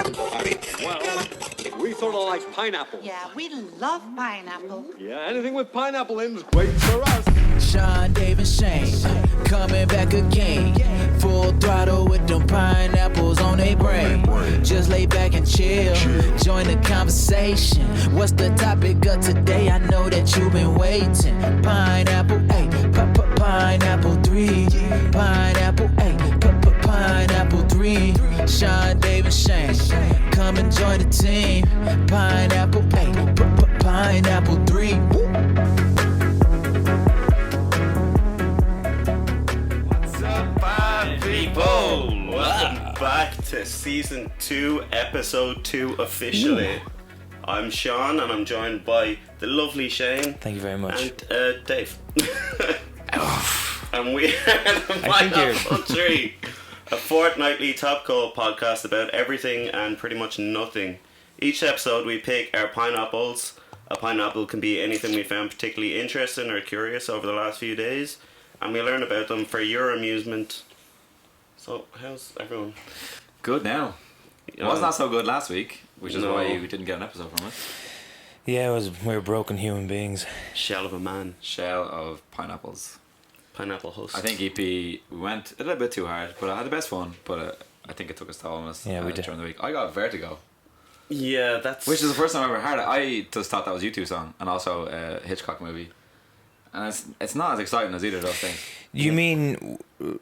Well, we sort of like pineapple. Yeah, we love pineapple. Yeah, anything with pineapple in is great for us. Sean, Dave, and Shane coming back again. Full throttle with them pineapples on their brain. Just lay back and chill. Join the conversation. What's the topic of today? I know that you've been waiting. Pineapple, ayy, pineapple 3. Pineapple, ayy, pineapple 3. Sean, Dave, and Shane come and join the team. Pineapple, ayy, pineapple 3. People, welcome back to season 2, episode 2 officially. I'm Sean and I'm joined by the lovely Shane. Thank you very much. And Dave. And we are the Pineapple 3, a fortnightly topical podcast about everything and pretty much nothing. Each episode we pick our pineapples. A pineapple can be anything we found particularly interesting or curious over the last few days, and we learn about them for your amusement. So, how's everyone? Good now. It was not so good last week, which is why we didn't get an episode from it. Yeah, we were broken human beings. Shell of a man. Shell of pineapples. Pineapple husk. I think EP, we went a little bit too hard, but I had the best fun, but I think it took its toll on us we did. during the week. I got vertigo. Yeah, that's... Which is the first time I ever heard it. I just thought that was a U2 song, and also a Hitchcock movie. And it's not as exciting as either of those things. You mean,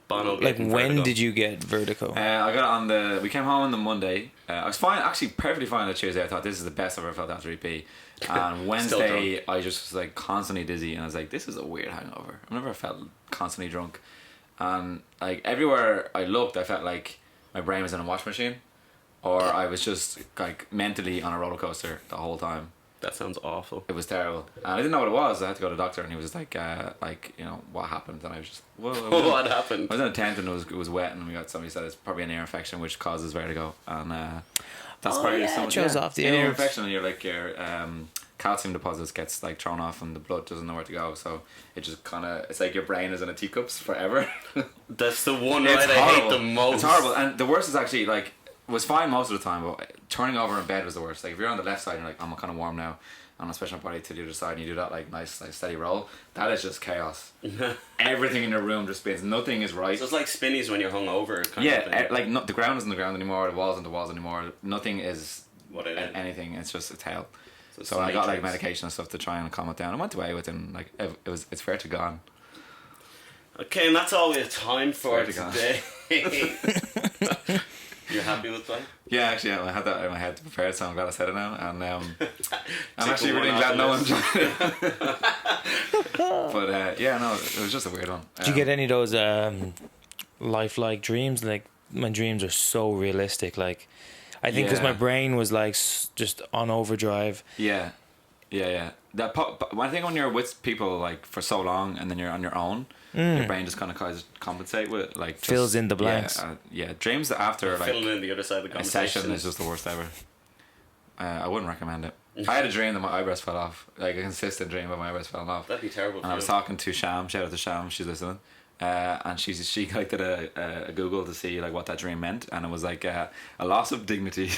Bono like, getting when vertigo. did you get vertigo? I got it we came home on the Monday. I was fine, actually perfectly fine on the Tuesday. I thought this is the best I've ever felt after EP. And Wednesday, I just was like constantly dizzy, and I was like, this is a weird hangover. I've never felt constantly drunk. And like everywhere I looked, I felt like my brain was in a wash machine, or I was just like mentally on a roller coaster the whole time. That sounds awful. It was terrible. And I didn't know what it was. I had to go to the doctor, and he was like, you know, what happened? And I was just, well, What happened? I was in a tent, and it was wet, and somebody said it's probably an ear infection which causes vertigo, and that's probably it shows off the an ear ears. infection, and your calcium deposits gets like thrown off, and the blood doesn't know where to go, so it just kind of, it's like your brain is in a teacups forever. That's the one It's ride I horrible. hate the most. It's horrible, and the worst is actually like, was fine most of the time, but turning over in bed was the worst. Like if you're on the left side and you're like, I'm kind of warm now, I'm gonna switch my body to the other side, and you do that like nice like steady roll, that is just chaos. Everything in your room just spins, nothing is right. So it's like spinnies when you're hungover kind of thing. Like no, the ground isn't the ground anymore, the walls aren't the walls anymore, nothing is What it is. anything, it's just, it's hell. it's So I got like Matrix. medication and stuff to try and calm it down. I went away within like, it's fair to gone. Okay, and that's all we have time for Swear to God. today. You're happy with that? Yeah, actually, I had that in my head prepared, so I'm glad I said it now. And I'm actually one really off glad the no one list. joined it. But yeah, no, it was just a weird one. Did you get any of those lifelike dreams? Like, my dreams are so realistic. Like, I think because Yeah. my brain was like just on overdrive. Yeah. That I think when you're with people like for so long, and then you're on your own, your brain just kind of compensate with like just, Fills in the blanks. Yeah, dreams after like Filling in the other side of the a session conversation. is just the worst ever. I wouldn't recommend it. I had a dream that my eyebrows fell off, like a consistent dream that my eyebrows fell off. That'd be terrible. And I was talking to Sham, shout out to Sham, she's listening. And she like did a Google to see like what that dream meant, and it was like a loss of dignity.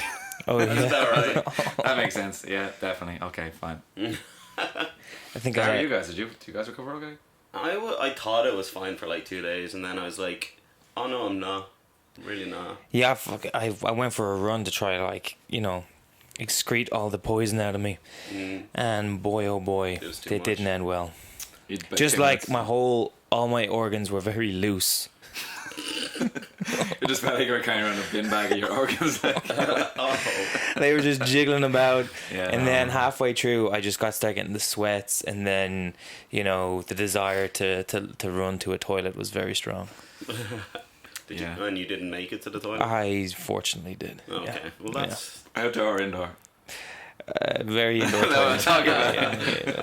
Oh, Is yeah. that right? That makes sense. Yeah, definitely. Okay, fine. I think How are you guys? Do you guys recover okay? I thought it was fine for like 2 days, and then I was like, oh no, I'm not. Really not. Yeah, I went for a run to try, like, you know, excrete all the poison out of me. And boy, oh boy, was too it much. didn't end well. You'd bet Just 2 like minutes. all my organs were very loose. It just felt like you were carrying around a bin bag of your organs. They were just jiggling about. Yeah. And then halfway through, I just got started getting the sweats. And then, you know, the desire to run to a toilet was very strong. Did Yeah. you? And you didn't make it to the toilet? I fortunately did. Okay. Yeah. Well, that's... Outdoor or indoor? Very indoor No, toilet. I'm talking about- Yeah,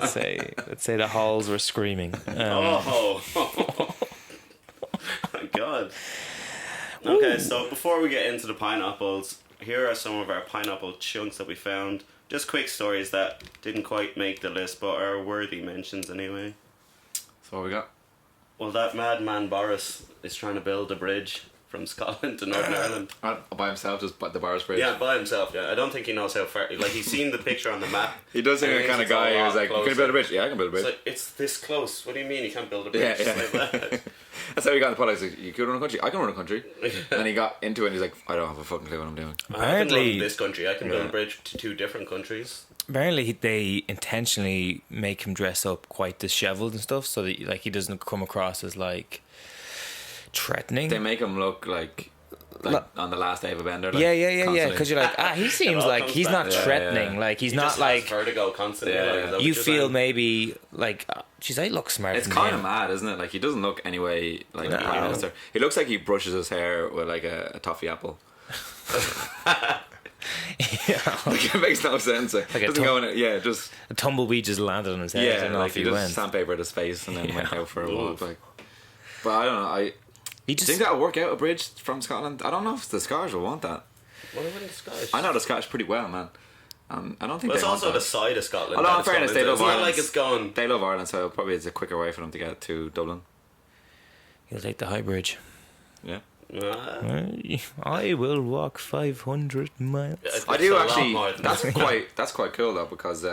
let's say the halls were screaming. Oh my god. Okay, so before we get into the pineapples, here are some of our pineapple chunks that we found. Just quick stories that didn't quite make the list, but are worthy mentions So anyway. what we got? Well, that madman Boris is trying to build a bridge from Scotland to Northern Ireland. By himself, just by the Bars Bridge. Yeah, by himself. Yeah, I don't think he knows how far. Like he's seen the picture on the map. He does seem and like he the kind of thinks it's guy a who's lot like, "Can you closer. build a bridge? Yeah, I can build a It's bridge." like, it's this close. What do you mean you can't build a bridge? Yeah, yeah. It's like that. That's how he got in the politics. Like, you could run a country. I can run a country. And then he got into it and he's like, I don't have a fucking clue what I'm doing. I can Apparently- run this country. I can build a bridge to 2 different countries. Apparently, they intentionally make him dress up quite dishevelled and stuff, so that like he doesn't come across as like threatening. They make him look like on the last day of a bender. Like, yeah. constantly. Because you're like, he seems all like comes he's back. not Yeah, threatening. yeah. Like he's He not just like has vertigo constantly. Yeah, like, yeah. is that what you you're feel saying? maybe like, geez, I look smart. It's than kind him. of mad, isn't it? Like he doesn't look anyway like No. a prime minister. He looks like he brushes his hair with like a toffee apple. Yeah. Like, it makes no sense. Like Like a doesn't go in it. Yeah, just A tumbleweed just landed on his head, yeah. and Like off he he just went. sandpapered his face and then went Yeah. out for a walk. Oof. Like, but I don't know. I He think just that'll work out a bridge from Scotland. I don't know if the Scottish will want that. What about the Scottish? I know the Scottish pretty well, man. I don't think But it's they want also that. the side of Scotland. Although, that in it's fairness, gone they into. love It's not Ireland. like it's gone. They love Ireland, so probably it's a quicker way for them to get to Dublin. he'll take the high bridge. Yeah. I will walk 500 miles. I do actually. That's quite cool though, because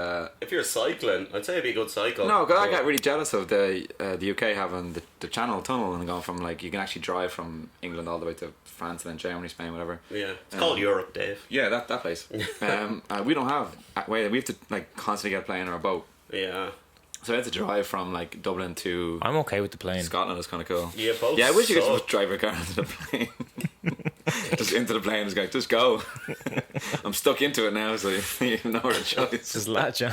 If you're cycling, I'd say it'd be a good cycle. no, because I But- got really jealous of the UK having the Channel Tunnel and going from like you can actually drive from England all the way to France and then Germany, Spain, whatever. Yeah, it's called Europe, Dave. Yeah, that place. We don't have. We have to like constantly get a plane or a boat, Yeah, so I had to drive from like Dublin to I'm okay with the plane. Scotland. Is kind of cool. yeah, both. Yeah, I wish you could suck. just drive your car into the plane. Just into the plane and just go, just go. I'm stuck into it now, so you have no other choice. Just latch on.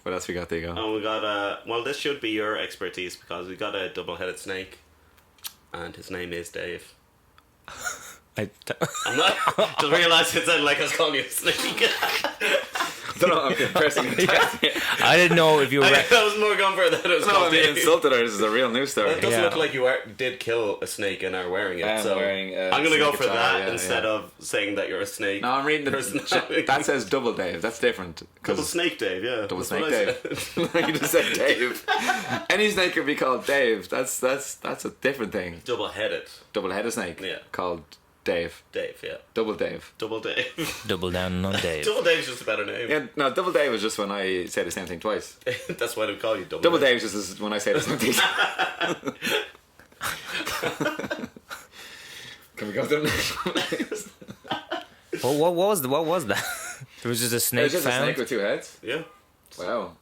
What else we got? There you go. And we got well, this should be your expertise because we got a double-headed snake, and his name is Dave. I'm not. Just realised it sounded like I was calling you a snake. I don't know. I'm pressing. I didn't know if you were. I was more going for that. It was No, called I mean, Dave. insulted her. This is a real news story. It doesn't Yeah. look like you did kill a snake and are wearing it. I am so wearing a I'm gonna go snake for attire, that yeah, instead yeah. of saying that you're a snake. No, I'm reading the. Personality. That says double Dave. That's different. Double snake Dave, yeah. Double That's snake what I Dave. said. You just said Dave. Any snake could be called Dave. That's a different thing. Double-headed. Double-headed snake. Yeah. Called Dave. Dave, yeah. Double Dave. Double Dave. Double down on Dave. Double Dave's just a better name. Yeah, no, double Dave is just when I say the same thing twice. That's why they call you Double, Double Dave is when I say the same thing. Can we go to the next one? What was that? There was just a snake It's just found. a snake with 2 heads. Yeah. Wow.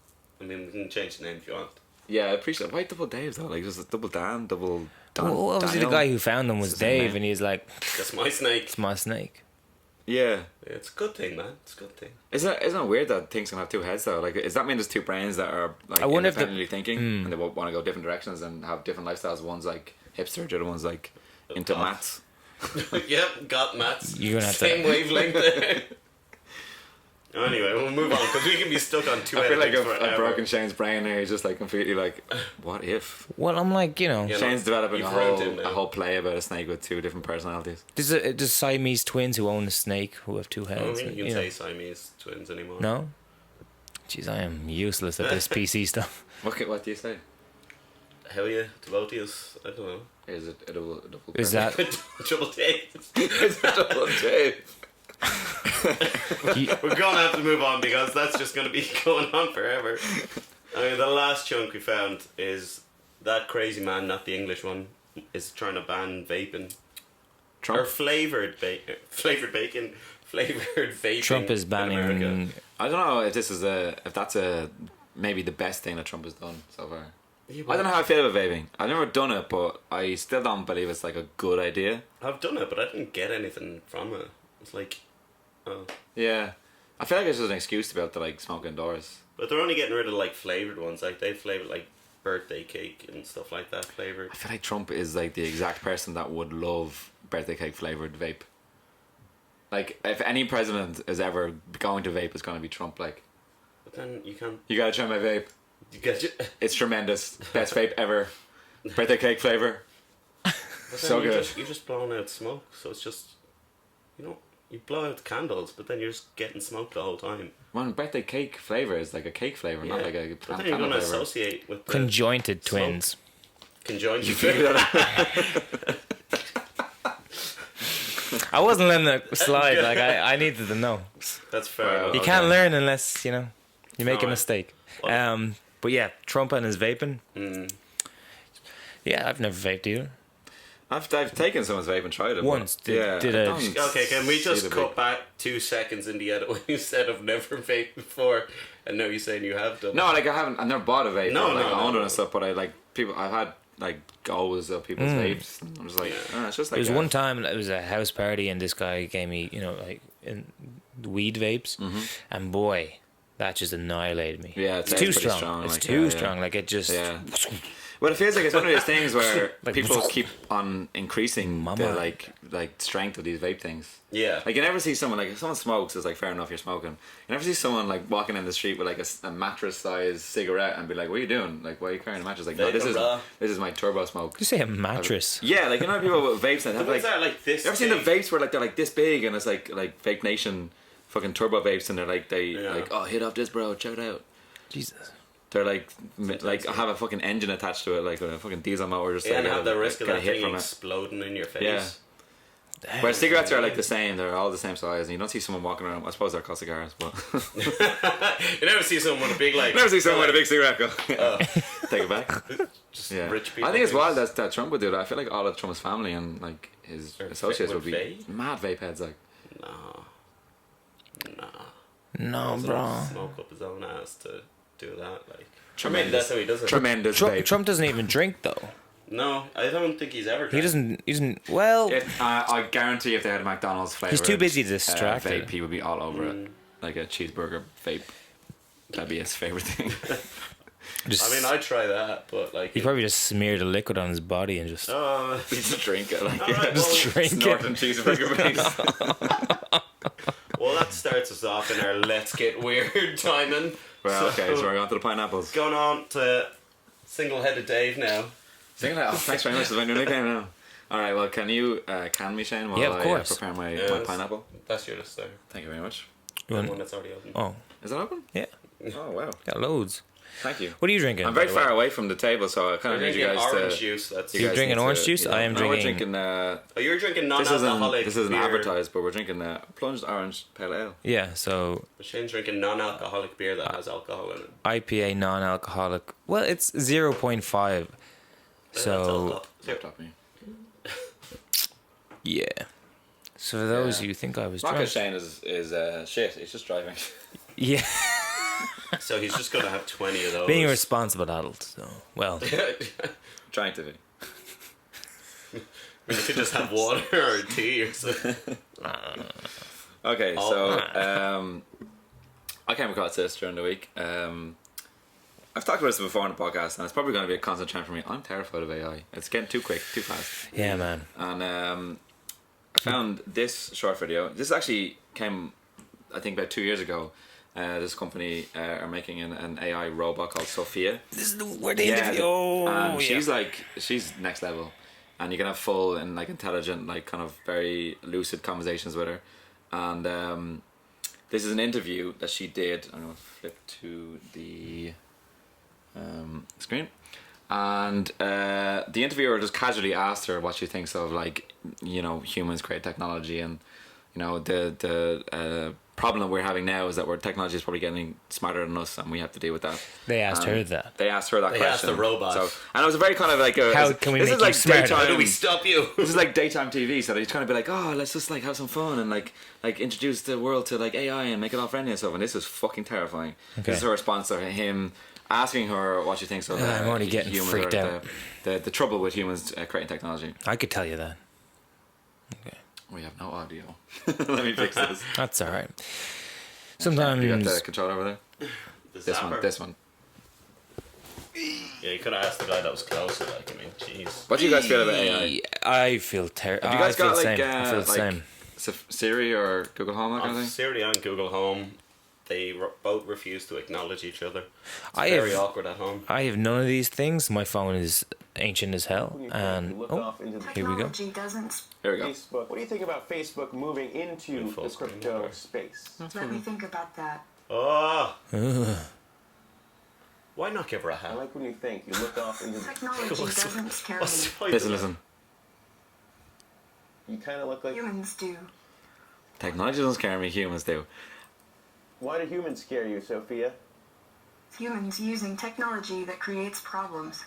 I mean, we can change the name if you want. Yeah, I appreciate. Why double Dave though? Like just a double Dan, double. Dan, Well, obviously, the Daniel? guy who found them was It's the same Dave, name. and he's like, That's my snake. "It's my snake." Yeah. It's a good thing, man. It's a good thing. Isn't it weird that things can have 2 heads though? Like, does that mean there's 2 brains that are like I wonder if the- independently thinking and they want to go different directions and have different lifestyles? One's like hipster, the other one's like into God. maths. Yep, got Matt's. You're gonna have to- Same wavelength there. Anyway, we'll move on because we can be stuck on two I feel like things I've forever. broken Shane's brain here. He's just like completely like, what if? Well, I'm like, Yeah, no, Shane's developing you've ruined him a now. whole play about a snake with 2 different personalities. there's Siamese twins who own a snake who have 2 I don't heads. think you can you know. say Siamese twins anymore. No. Jeez, I am useless at this PC stuff. What do you say? Hell yeah, to both of us. I don't know. Is it a double Is that Trouble days. Is it double Dave? We're gonna have to move on because that's just gonna be going on forever. I mean, the last chunk we found is that crazy man, not the English one, is trying to ban vaping. Trump? Or flavored bacon. Flavored vaping. Trump is in America. banning? I don't know if that's maybe the best thing that Trump has done so far. Yeah, I don't know how I feel about vaping. I've never done it, but I still don't believe it's like a good idea. I've done it, but I didn't get anything from it. It's like, oh. Yeah, I feel like it's just an excuse to be able to like smoke indoors. But they're only getting rid of like flavored ones. Like they flavored like birthday cake and stuff like that flavored. I feel like Trump is like the exact person that would love birthday cake flavored vape. Like if any president is ever going to vape, it's going to be Trump. Like, But then you can't. you gotta try my vape. You get you. It's tremendous. Best vape ever. Birthday cake flavor. But So then good. You're just blowing out smoke, so it's just, you know, you blow out the candles, but then you're just getting smoke the whole time. Man, birthday cake flavor is like a cake flavor, not like a But then you're candle going to flavor. associate with the Conjointed smoke. twins. Conjoined. You figured that out. I wasn't letting it slide. Like I needed to know. That's fair. Well, enough. You can't learn unless you make a Alright. mistake. Well- But yeah, Trump and his vaping. Mm. Yeah, I've never vaped either. I've taken someone's vape and tried it. but- Once. Did I a- don't Okay, can we see just the cut vape. back 2 seconds in the edit when you said I've never vaped before, and now you're saying you have done? No, like I've never bought a vape. No, or, like, no, I owned no. it and stuff, but I've had like goals of people's vapes. I'm just like, it's just like There was one time it was a house party and this guy gave me, like weed vapes, and boy, that just annihilated me. Yeah, it's it's too pretty strong. strong, It's like, too yeah, strong. Like it just. Yeah. Well, it feels like it's one of those things where Like, people keep on increasing Mama. the like strength of these vape things. Yeah. Like you never see someone like if someone smokes, it's like fair enough you're smoking. You never see someone like walking in the street with like a mattress sized cigarette and be like, "What are you doing? Like, why are you carrying a mattress?" Like, no, this is my turbo smoke. Did you say a mattress? Yeah, like people with vapes that have The ones like. that are like this. You ever seen the big? vapes where like they're like this big and it's like Vape Nation, fucking turbo vapes and they're like Yeah. like hit off this bro, check it out. Jesus. They're like have a fucking engine attached to it, like a fucking diesel motor. Just Yeah, and like, have the risk of get a that hit thing from it. exploding in your face. Yeah. Where cigarettes are like the same, they're all the same size, and you don't see someone walking around. I suppose they're called cigars, but You never see someone with a big like. never see someone with a big cigarette go. Oh. Take it back. Just Yeah, rich people. I think it's things. wild that Trump would do that. I feel like all of Trump's family and like his Or associates would would be vape? mad vape heads. Like, No, Doesn't bro. smoke up his own ass to do that. Like, Tremendous. that's how he does it. tremendous vape. Trump doesn't even drink though. No, I don't think he's ever. He doesn't. He doesn't. Well, I guarantee if they had a McDonald's flavor, He's too busy distracted. vape, he would be all over it, like a cheeseburger vape. That'd be his favorite thing. just, I mean, I'd try that, but like. he probably just smeared a liquid on his body and just. Oh, Just drink it, like Alright, Just well, drink snorting it. cheeseburger vapes. well, that starts us off in our let's get weird timing. Well, okay, so we're on to the pineapples. Going on to single-headed Dave now. Sing that. Oh, thanks very much. That's my new nickname now. All right. Well, can you can me, Shane, while Yeah, of course. I prepare my Yes. pineapple? That's your list there. Thank you very much. You The want- one that's already open. Oh, Is that open? yeah. Oh wow. Got loads. Thank you. What are you drinking? I'm very by the way? far away from the table, so I kind You're of need you drinking guys orange to. juice. That's. you You're guys drinking need orange to- juice? I am no, we're drinking- drinking. Oh, you're drinking This isn't non-alcoholic. this isn't beer. advertised, but we're drinking plunged orange pale ale. Yeah. So Shane's drinking non-alcoholic beer that has alcohol in it. IPA non-alcoholic. Well, it's 0.5. That's So alcohol. Stop me. yeah. So for those Yeah. who think I was Not drunk, because Shane is shit. He's just driving. yeah, So he's just gonna have 20 of those. being a responsible adult. So well, Trying to be. You could just have water or tea or something. Okay, Oh. so I came across this during the week. I've talked about this before on the podcast, and it's probably going to be a constant trend for me. I'm terrified of AI. It's getting too quick, too fast. yeah, man. And I found this short video. This actually came, I think, about 2 years ago. This company are making an AI robot called Sophia. This is where the interview. Oh, and yeah. she's next level, and you can have full and like intelligent, like kind of very lucid conversations with her. And this is an interview that she did. I'm gonna flip to the screen, and the interviewer just casually asked her what she thinks of like humans create technology, and the problem that we're having now is that our technology is probably getting smarter than us, and we have to deal with that. They asked her that. They asked her that They question. asked the robot. So, and it was a very kind of like a. How can we this make is you like smarter? daytime. How do we stop you? This is like daytime TV, so they're trying to be like, oh, let's just like have some fun and like introduce the world to like AI and make it all friendly and stuff. And this is fucking terrifying. Okay. This is her response to him asking her what she thinks of. I'm already getting humans freaked or out. The trouble with humans creating technology. I could tell you that. Okay, We have no audio. Let me fix this. that's all right. You got Sometimes the controller over there. The This zapper. one. This one. Yeah, you could have asked the guy that was closer. Like, I mean, jeez. What do you guys feel about AI? I feel terrible. Have you guys I feel got the like same. I feel the same. Siri or Google Home, that kind of On thing? Siri and Google Home, they both refuse to acknowledge each other. It's I very have- awkward at home. I have none of these things. My phone is ancient as hell, and Look oh, off into the here we go. Technology doesn't. Here we go. Facebook. What do you think about Facebook moving into Full the screen crypto over. space? Let me think about that. Oh, Why not give her a I hat? like when you think. You look off into the... Technology doesn't scare What's me. the point Listen, of that? listen. You kind of look like... Humans do. Technology doesn't scare me. Humans do. Why do humans scare you, Sophia? Humans using technology that creates problems.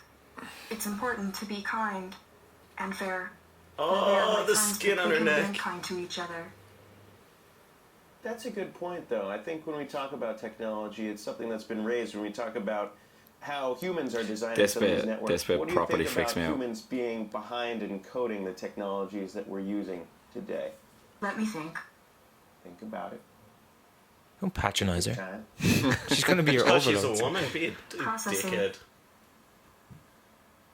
It's important to be kind and fair. Oh, the skin on her neck. Be kind to each other. That's a good point, though. I think when we talk about technology, it's something that's been raised when we talk about how humans are designing This some of these bit- networks. this bit What do you properly think freaks about me out. humans being behind and coding the technologies that we're using today? Let me think. Think about it. Don't patronize her. Time. She's gonna be your Oh, she's a overlord. woman. Be a Processing. dickhead.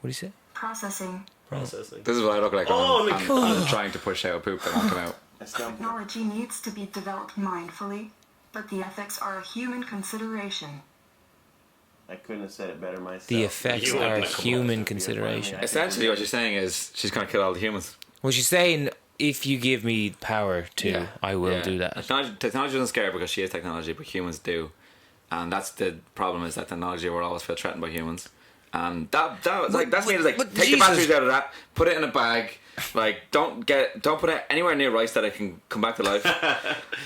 What do you say? Processing. Processing. This is what I look like Oh, when I'm trying to push out poop that won't come out. That's dumb. Technology needs to be developed mindfully, but the ethics are a human consideration. I couldn't have said it better myself. The effects You are wouldn't have come human up with it. consideration. Essentially, what she's saying is she's going to kill all the humans. Well, she's saying if you give me power to, I will do that. Technology doesn't scare her because she is technology, but humans do. And that's the problem, is that technology will always feel threatened by humans. And that's me. It's like, but take the Jesus. batteries out of that, put it in a bag. Like, don't put it anywhere near rice that it can come back to life.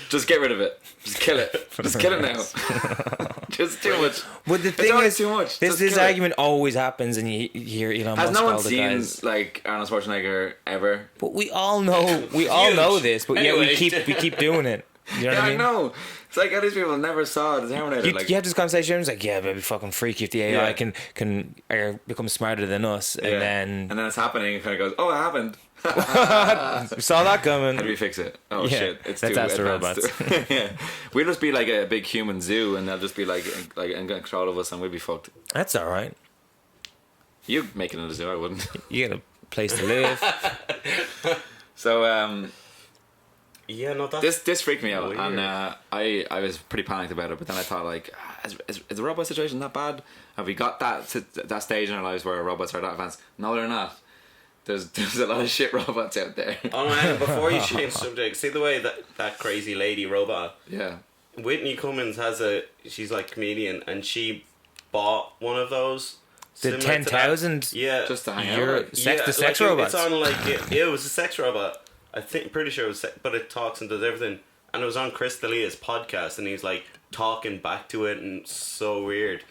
Just get rid of it. Just kill it. Just kill it now. Just too much. But the It's thing always is, too much. this Just kill it. argument always happens, and you hear Elon Has Musk no one all the seen guys. like Arnold Schwarzenegger ever? But we all know, this, but yet Anyway. we keep doing it. You know Yeah, what I I mean? know. It's like all these people never saw the Terminator. You had this conversation. It's like, yeah, but it'd be fucking freaky if the AI Yeah. can become smarter than us, and and then it's happening. And kind of goes, "Oh, it happened. we saw that coming. How do we fix it? Oh Yeah, shit! It's let's too ask the advanced." Yeah, we'll just be like a big human zoo, and they'll just be like in control of us, and we'll be fucked. That's all right. You making it a zoo? I wouldn't. You get a place to live. So Yeah, no, that's... this freaked me out, Weird. and I was pretty panicked about it. But then I thought, like, is the robot situation that bad? Have we got that stage in our lives where robots are that advanced? No, they're not. There's a lot of shit robots out there. Oh man, before you change subject, see the way that crazy lady robot, Yeah. Whitney Cummings she's like comedian, and she bought one of those. The similar to that. 10,000 Yeah. Just to hang Euro- out. sex like robots. It's on like it was a sex robot. Pretty sure it was, but it talks and does everything. And it was on Chris D'Elia's podcast, and he's like talking back to it, and it's so weird.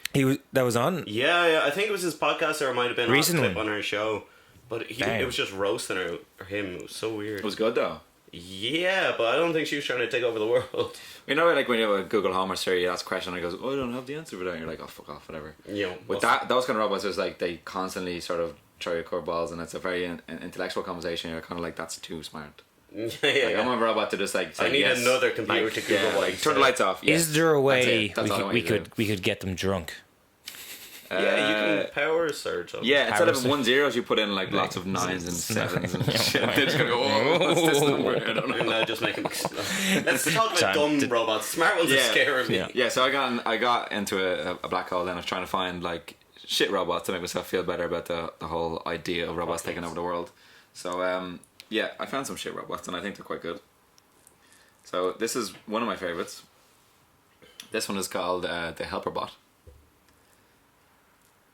That was on. Yeah, I think it was his podcast, or it might have been Recently. a clip on her show. But Damn. it was just roasting her or him. It was so weird. It was good though. Yeah, but I don't think she was trying to take over the world. You know, like when you have a Google Home or Siri, you ask a question and it goes, "Oh, I don't have the answer for that." And you're like, "Oh, fuck off, whatever." You know, With those kind of robots, it's like they constantly sort of throw you curveballs, and it's a very intellectual conversation. You're kind of like, "That's too smart." yeah, Like, I want a robot to just like say I need yes. another computer to Google what like, you turn the said. lights off. Yes. Is there a way That's all I want you to do. we could get them drunk? Yeah, you can power search them. Yeah, instead of Power 1 zeros, you put in like lots of 9s and 7s and shit. They're just gonna go, "Oh, what's this number?" I don't know. And now just making. Let's talk about Time dumb to- robots. Smart ones are scaring me. Yeah, so I got into a black hole then of trying to find like shit robots to make myself feel better about the whole idea of robots taking over the world. So yeah, I found some shit robots and I think they're quite good. So this is one of my favorites. This one is called the Helper Bot.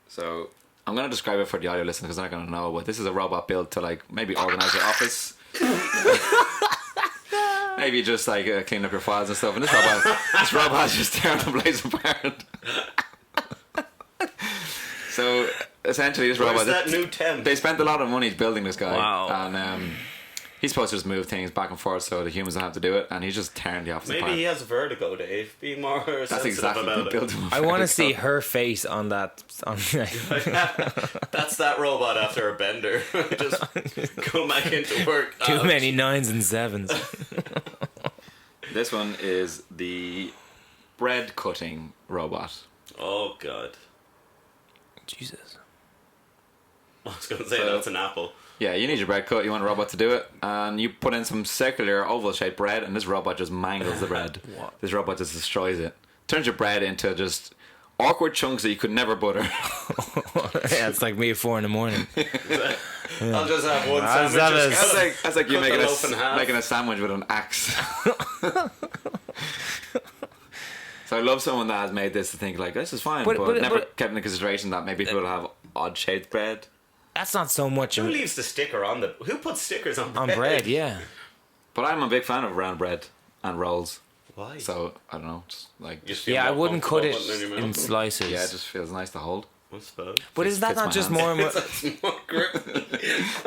So I'm gonna describe it for the audio listeners because they're not gonna know. But this is a robot built to like maybe organize your office. Maybe just like clean up your files and stuff. And this robot's just tearing the place apart. So essentially, this Where's robot. that new temp? They spent a lot of money building this guy. Wow. And he's supposed to just move things back and forth so the humans don't have to do it. And he's just tearing the office Maybe apart. he has vertigo, Dave. Be more That's sensitive exactly what about they it. built him. I want to for. see her face on that. That's that robot after a bender. Just go back into work. Too Ouch. many 9s and 7s. This one is the bread cutting robot. Oh god. Jesus. I was gonna say So- that's an apple. Yeah, you need your bread cut. You want a robot to do it, and you put in some circular, oval-shaped bread, and this robot just mangles the bread. What? This robot just destroys it. Turns your bread into just awkward chunks that you could never butter. Yeah, it's like me at 4 a.m. I'll just have one How's sandwich. that Just as- That's like you Cut the making loaf in half. making a sandwich with an axe. So So I love someone that has made this to think like this is fine, but never kept into consideration that maybe people have odd shaped bread. That's not so much. Who leaves the sticker on the? Who puts stickers on bread? On bread, yeah. But I'm a big fan of round bread and rolls. Why? So I don't know, just like I wouldn't cut it in mouth? slices. yeah, it just feels nice to hold. I suppose. But is that fits not my just hands. more and more? That's more grippy.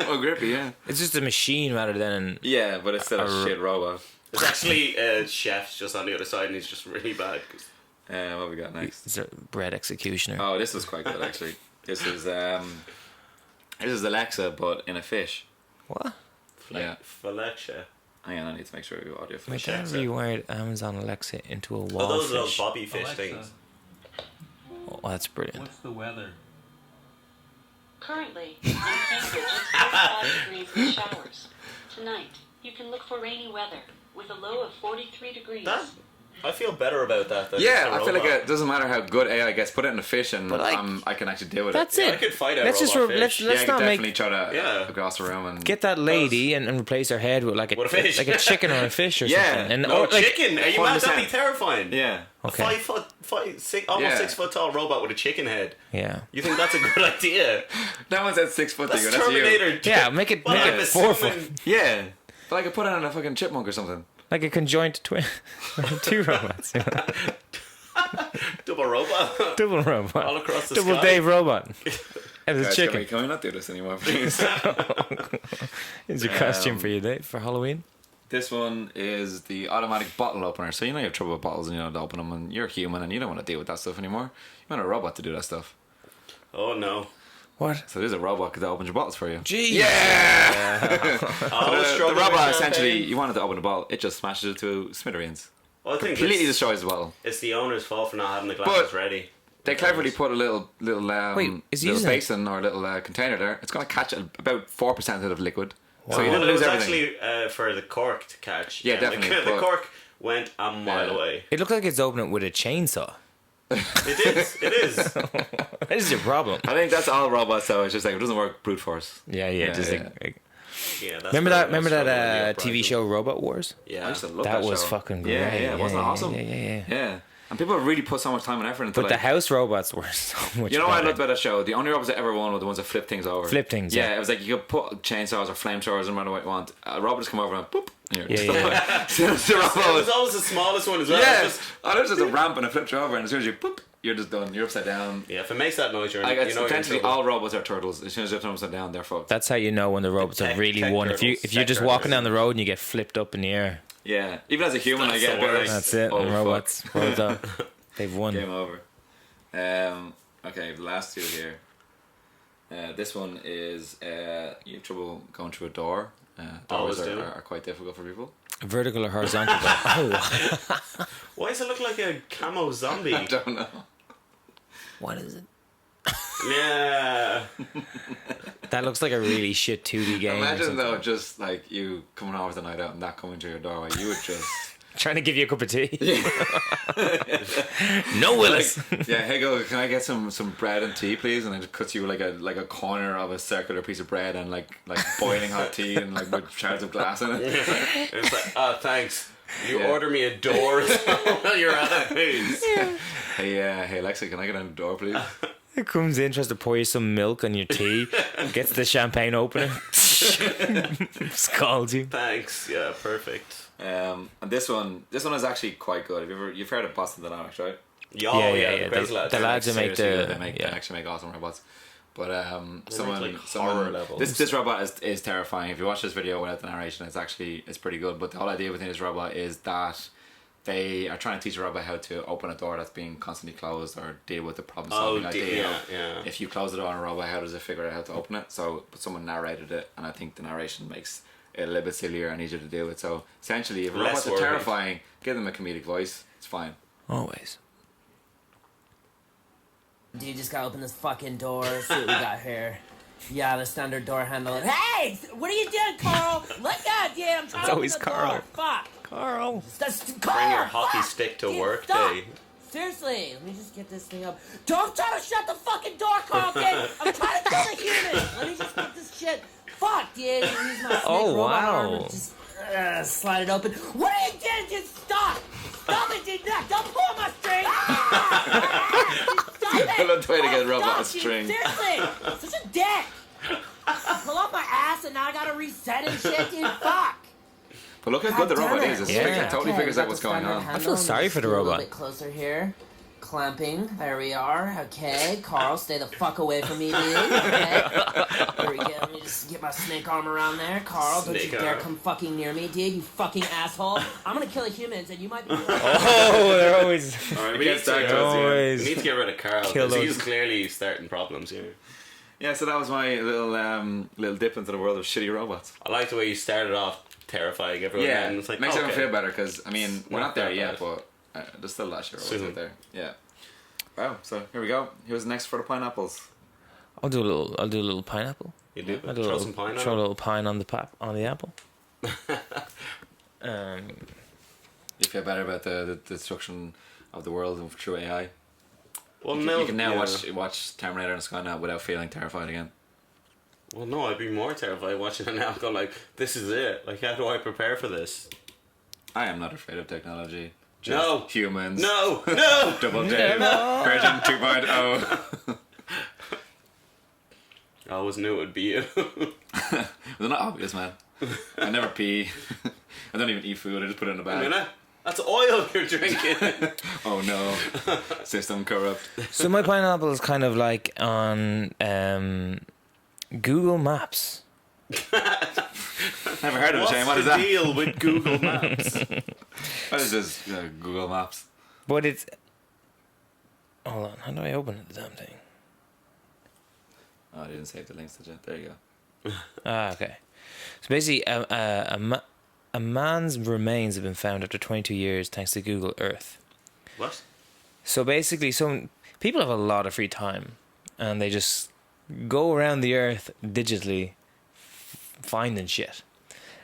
Oh, grippy, yeah. It's just a machine rather than. Yeah, but it's still a shit robot. There's actually a chef just on the other side, and he's just really bad. What we got next? It's a bread executioner. Oh, this is quite good actually. This is Alexa, but in a fish. What? Yeah. Fletcher. Hang on, I need to make sure we audio My fish. dad rewired Amazon Alexa into a wall Oh, those are those fish. bobby fish Alexa, things. Oh, that's brilliant. what's the weather? Currently, in Cambridge, it's 45 degrees with showers. Tonight, you can look for rainy weather with a low of 43 degrees. I feel better about that than Yeah, just a I feel like robot. it doesn't matter how good AI gets. Put it in a fish, and But, like, I can actually deal with That's it. Yeah, it. I could fight a Let's just robot let's fish. Yeah, I could not definitely make try to Yeah. across the room and get that lady and replace her head with like With a fish. like a chicken or a fish or Yeah. something. And No, or, like, chicken. Are you mad? That'd be 100%. terrifying. yeah. Okay. A 5 foot, almost Yeah. 6 foot tall robot with a chicken head. Yeah. You think that's a good idea? No one said 6 foot. That's That's you. Terminator. Yeah, make it Well, make I'm it 4 foot. assuming- Yeah, but I could put it on a fucking chipmunk or something. Like a conjoined twin. Two robots. You know? Double robot. Double robot. All across the Double sky. Dave robot. And the Guys, chicken. can we not do this anymore, please? Is your costume for you, Dave, for Halloween? This one is the automatic bottle opener. So you know you have trouble with bottles and you know to open them, and you're human and you don't want to deal with that stuff anymore. You want a robot to do that stuff. Oh no. What? So there's a robot that opens your bottles for you. Jeez. Yeah. I was The struggling with robot champagne. essentially, you wanted to open the bottle, it just smashes it to smithereens. Well, I think Completely it's, destroys the bottle. it's the owner's fault for not having the glasses ready. They cleverly put a little Wait, is he little using it? basin or a little container there. It's going to catch about 4% of the liquid. So you Well, didn't it lose was everything. actually for the cork to catch. Yeah, And definitely, The but- cork went a mile Yeah. away. It looked like it's opening with a chainsaw. It is. It is. That is your problem. I think that's all robots though. It's just like it doesn't work brute force. Yeah. Yeah, Just yeah. Yeah. That's remember where I that? Remember struggled with that the TV uprising. show Robot Wars? Yeah. I used to love That that was show. fucking great. Yeah, wasn't it awesome? Yeah. Yeah. And people really put so much time and effort into But the like, house robots were so much. you know what I better. loved about that show? The only robots that ever won were the ones that flip things over. Flip things, yeah. It was like you could put chainsaws or flamethrowers no matter what you want. A robot just come over and boop. And you're Yeah, just the It robot. was always the smallest one as well. Yeah. It's just, There's just a ramp and it flips you over, and as soon as you boop, you're just done. You're upside down. yeah, if it makes that noise, you're Like, you it's know you're in essentially trouble. all robots are turtles. As soon as you turn upside down, they're fucked. That's how you know when the robots have Tech- really tech won. If you're turtles. just Tech walking turtles. down the road and you get flipped up in the air, Yeah. Even as a human, I That's get a the bit like, worst. that's it. oh, and fuck. robots, well done. They've won. Game over. Okay, the last two here. This one is you have trouble going through a door. Always Doors do. are quite difficult for people. Vertical or horizontal? Oh, Why does it look like a camo zombie? I don't know. what is it? Yeah. That looks like a really shit 2D game. or Imagine something. though, just like you coming over the night out and that coming to your doorway, you would just Trying to give you a cup of tea. No, Willis. yeah. Hey, go. Can I get some bread and tea, please? And it just cuts you like a corner of a circular piece of bread and like boiling hot tea and like with shards of glass in it. It's like, thanks. You Yeah. order me a door while you're at it, please. Hey, Alexa, can I get on the door, please? It comes in, tries to pour you some milk on your tea, gets the champagne opener, scalds you. Thanks. Yeah, perfect. And this one is actually quite good. You've heard of Boston Dynamics, right? The crazy The, lads. the lads that make Seriously, the they actually make awesome robots. But like horror levels. this robot is terrifying. If you watch this video without the narration, it's pretty good. But the whole idea within this robot is that they are trying to teach a robot how to open a door that's being constantly closed or deal with the problem solving idea. yeah. If you close the door on a robot, how does it figure out how to open it? So, but someone narrated it, and I think the narration makes it a little bit sillier and easier to deal with. So essentially, if Less robots are worried. terrifying, give them a comedic voice. It's fine. Always. Dude, just gotta open this fucking door. See what we got here. Yeah, the standard door handle. Hey, what are you doing, Carl? Let go, dude. I'm trying to open always the Carl. door. Fuck. Carl. That's Carl. Bring your hockey fuck. stick to Dude, work stop. day. Seriously, let me just get this thing up. Don't try to shut the fucking door, Carl, kid. I'm trying to kill a human. Let me just get this shit. Fuck, dude. Use my snake Oh, robot wow. arm and just slide it open. What are you doing? Just stop. Stop it, dude! Don't pull my string! Stop it! I love the way to get Oh, robot stop, string. dude. Seriously! Such a dick! Pull off my ass and now I gotta reset and shit, dude. Fuck! But look how good the God robot damn is. it. It totally figures out what's going on. I feel sorry for the A robot. little bit closer here. Clamping. There we are. Okay, Carl, stay the fuck away from me, dude. Okay. There we go. Let me just get my snake arm around there. Carl, don't Snake you dare arm. come fucking near me, dude. You fucking asshole. I'm gonna kill humans, and you might be. Oh, they're always. Alright, we It need, gets to, dark always. we need to get rid of Carl Kill because he's those. clearly starting problems here. Yeah, so that was my little dip into the world of shitty robots. I like the way you started off terrifying everyone. Yeah, and it's like, makes okay. everyone feel better because I mean we're Not not there that yet, bad. but there's still a lot of shit robots Soon. out there. Yeah. Wow. So here we go. Who's next for the pineapples? I'll do a little pineapple. You do? I'll do Throw a some pine on throw a it? little pine on the apple. You feel better about the destruction of the world through AI. Well, You can now yeah. watch Terminator and Skynet without feeling terrified again. Well, no, I'd be more terrified watching it now. Go like, this is it. Like, how do I prepare for this? I am not afraid of technology. Just No. humans. No, no. Double J. Version 2.0. I always knew it would be you. They're not obvious, man. I never pee. I don't even eat food. I just put it in a I bag. mean, that's oil you're drinking. Oh no. System corrupt. So my pineapple is kind of like on Google Maps. Never heard of it, What's Shane. What the is that? deal with Google Maps? What is this? Google Maps. But it's. Hold on, how do I open the damn thing? Oh, I didn't save the links, did you? There you go. Ah, okay. So basically, a man's remains have been found after 22 years thanks to Google Earth. What? So basically, some people have a lot of free time, and they just go around the Earth digitally, finding shit.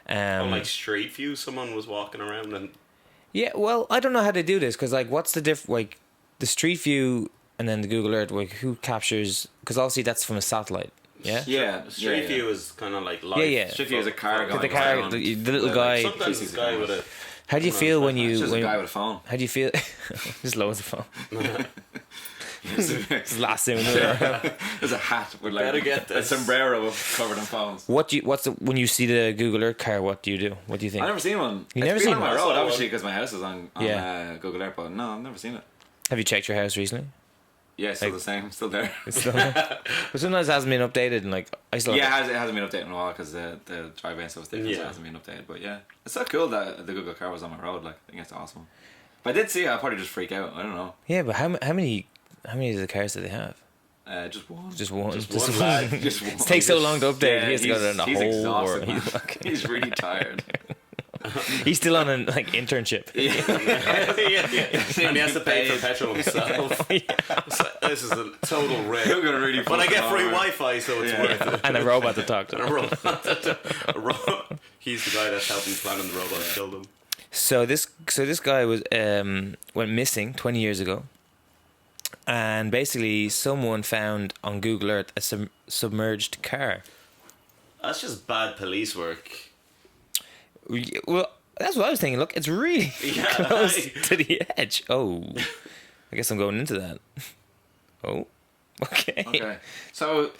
On like Street View, someone was walking around and Yeah, well, I don't know how they do this because, like, what's the like the Street View and then the Google Earth? Like, who captures? Because obviously that's from a satellite. Yeah. Yeah. Street View is kind of like live. Yeah. Street View is a car going The car, around. the little guy. Sometimes this guy with a. How do you feel when you? It's just when, a guy with a phone. how do you feel? Just loads of phone. It's last thing we knew. There's a hat with like Better get a this. sombrero covered in phones. What's the when you see the Google Earth car? What do you do? What do you think? I've never seen one. You It's never been seen on my one? road, I saw obviously, one. because my house is on Yeah. Google Earth, but no, I've never seen it. Have you checked your house recently? Yeah, it's still Like- the same, still there. It's still but sometimes it hasn't been updated, and like I still. Yeah, it hasn't been updated in a while because the driveway and stuff is different, so Yeah. it hasn't been updated. But yeah, it's so cool that the Google car was on my road. Like, I think it's awesome. If I did see it, I'd probably just freak out. I don't know. Yeah, but how many of the cars do they have? Just one. Just one. Just one lad. Just one. It takes so long to update. Yeah, he has to go down the he's whole exhausted, world. man. He's really tired. He's still on a like internship. yeah. And he has to pay for petrol himself. So this is a total rip. You're gonna really But I get fuck free hard. Wi-Fi, so it's Yeah. worth it. And a robot to talk to. He's the guy that's helping planning the robot to kill them. So this guy was went missing 20 years ago, and basically someone found on Google Earth a submerged car. That's just bad police work. Well, that's what I was thinking. Look, it's really Yeah. close to the edge. Oh, I guess I'm going into that. Oh, okay. Okay, so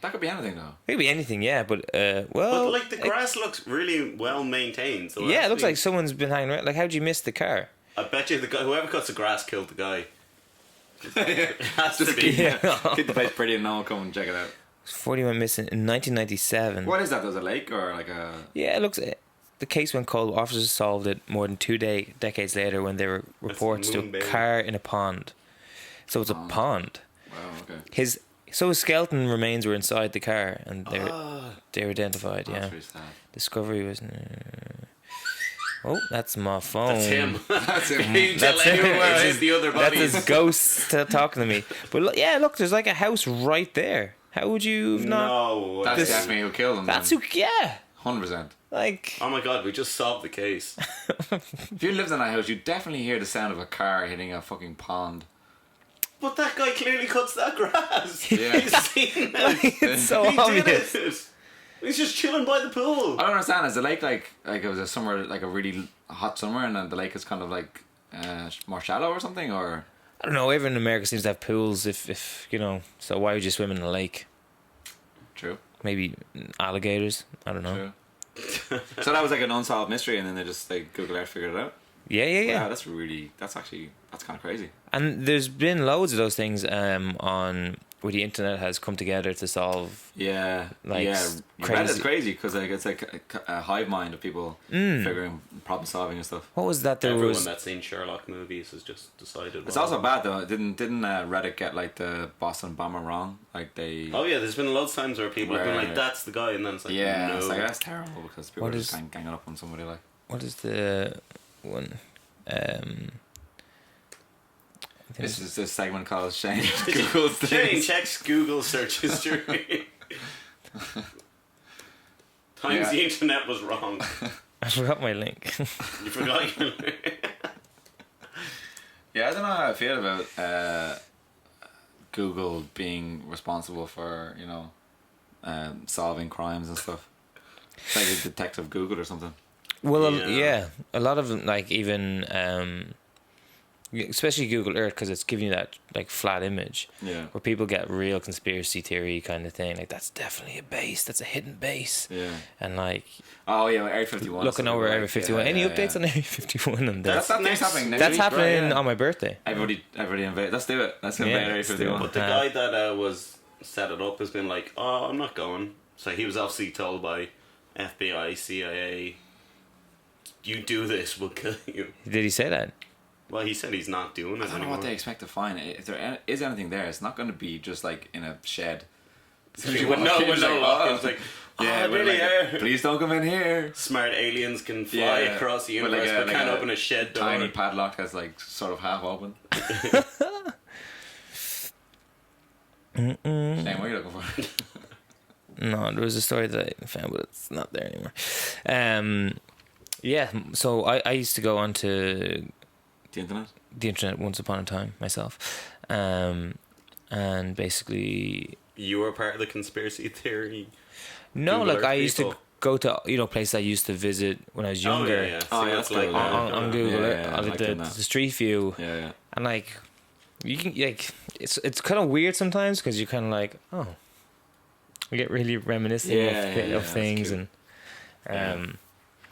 that could be anything though. It could be anything, yeah. But well, But like the grass looks really well maintained. So yeah, it looks actually- like someone's been hanging around. Like, how'd you miss the car? I bet you the guy, whoever cuts the grass killed the guy. It has to be. Keep the place pretty and no one will come and check it out. 40 went missing in 1997. What is that? There's a lake or like a... Yeah, it looks. The case went cold. Officers solved it more than 2 decades later when there were reports to a Moonbay. car in a pond. So it's a pond. Wow, okay. His skeleton remains were inside the car, and they were identified. Yeah, That's really sad. discovery was. Oh, that's my phone. That's him. That's it. You tell That's it. anyone where It's is just- the other That's bodies. his ghost talking to me. But look, yeah, look, there's like a house right there. How would you have not? No. That's This- definitely who killed him. That's then. who. Yeah, 100%. like. Oh my god, we just solved the case. If you lived in that house, you'd definitely hear the sound of a car hitting a fucking pond. But that guy clearly cuts that grass. Yeah. He's seen it. It's so He did obvious. it. He's just chilling by the pool. I don't understand. Is the lake like it was a summer, like a really hot summer, and then the lake is kind of like more shallow or something, or? I don't know. Everyone in America seems to have pools. If you know, so why would you swim in a lake? True. Maybe alligators. I don't know. True. So that was like an unsolved mystery, and then they just Google Earth figured it out. Yeah. Wow, that's kind of crazy. And there's been loads of those things on where the internet has come together to solve. Yeah, like crazy. It's crazy because it's like a hive mind of people figuring problem solving and stuff. What was that? Everyone that's seen Sherlock movies has just decided. It's also bad though. Didn't Reddit get like the Boston bomber wrong? Like they. Oh yeah, there's been loads of times where people have been like, "That's the guy," and then it's like, yeah, no. it's like that's terrible because people are just ganging up on somebody like. What is the one? This is this segment called Shane Google's things. Shane checks Google search history. Times the internet was wrong. I forgot my link. You forgot your link. Yeah, I don't know how I feel about Google being responsible for solving crimes and stuff. It's like a detective Google or something. Well, yeah, a lot of them, like even especially Google Earth, because it's giving you that like flat image, where people get real conspiracy theory kind of thing, like that's definitely a base, that's a hidden base, and like Area 51, looking over Area 51. Any updates on Area 51? And that's happening next that's week, happening on my birthday. Everybody invite. Let's do it. Let's invite Area 51. But the guy that was set it up has been like, "Oh, I'm not going." So he was obviously told by FBI, CIA, "You do this, we'll kill you." Did he say that? Well, he said he's not doing it I don't know what they expect to find. If there is anything there, it's not going to be just like in a shed. With no lock. It's like, please don't come in here. Smart aliens can fly across the universe, but can't open a shed door. Tiny padlock that's like sort of half open. Shane, what are you looking for? No, there was a story that I found, but it's not there anymore. Yeah, so I used to go onto the internet once upon a time myself, and basically you were part of the conspiracy theory. No, Google like I used people. to go to places I used to visit when I was younger. That's like on Google Earth, the Street View, and like you can it's kind of weird sometimes because you're kind of like, oh, we get really reminiscent of things and.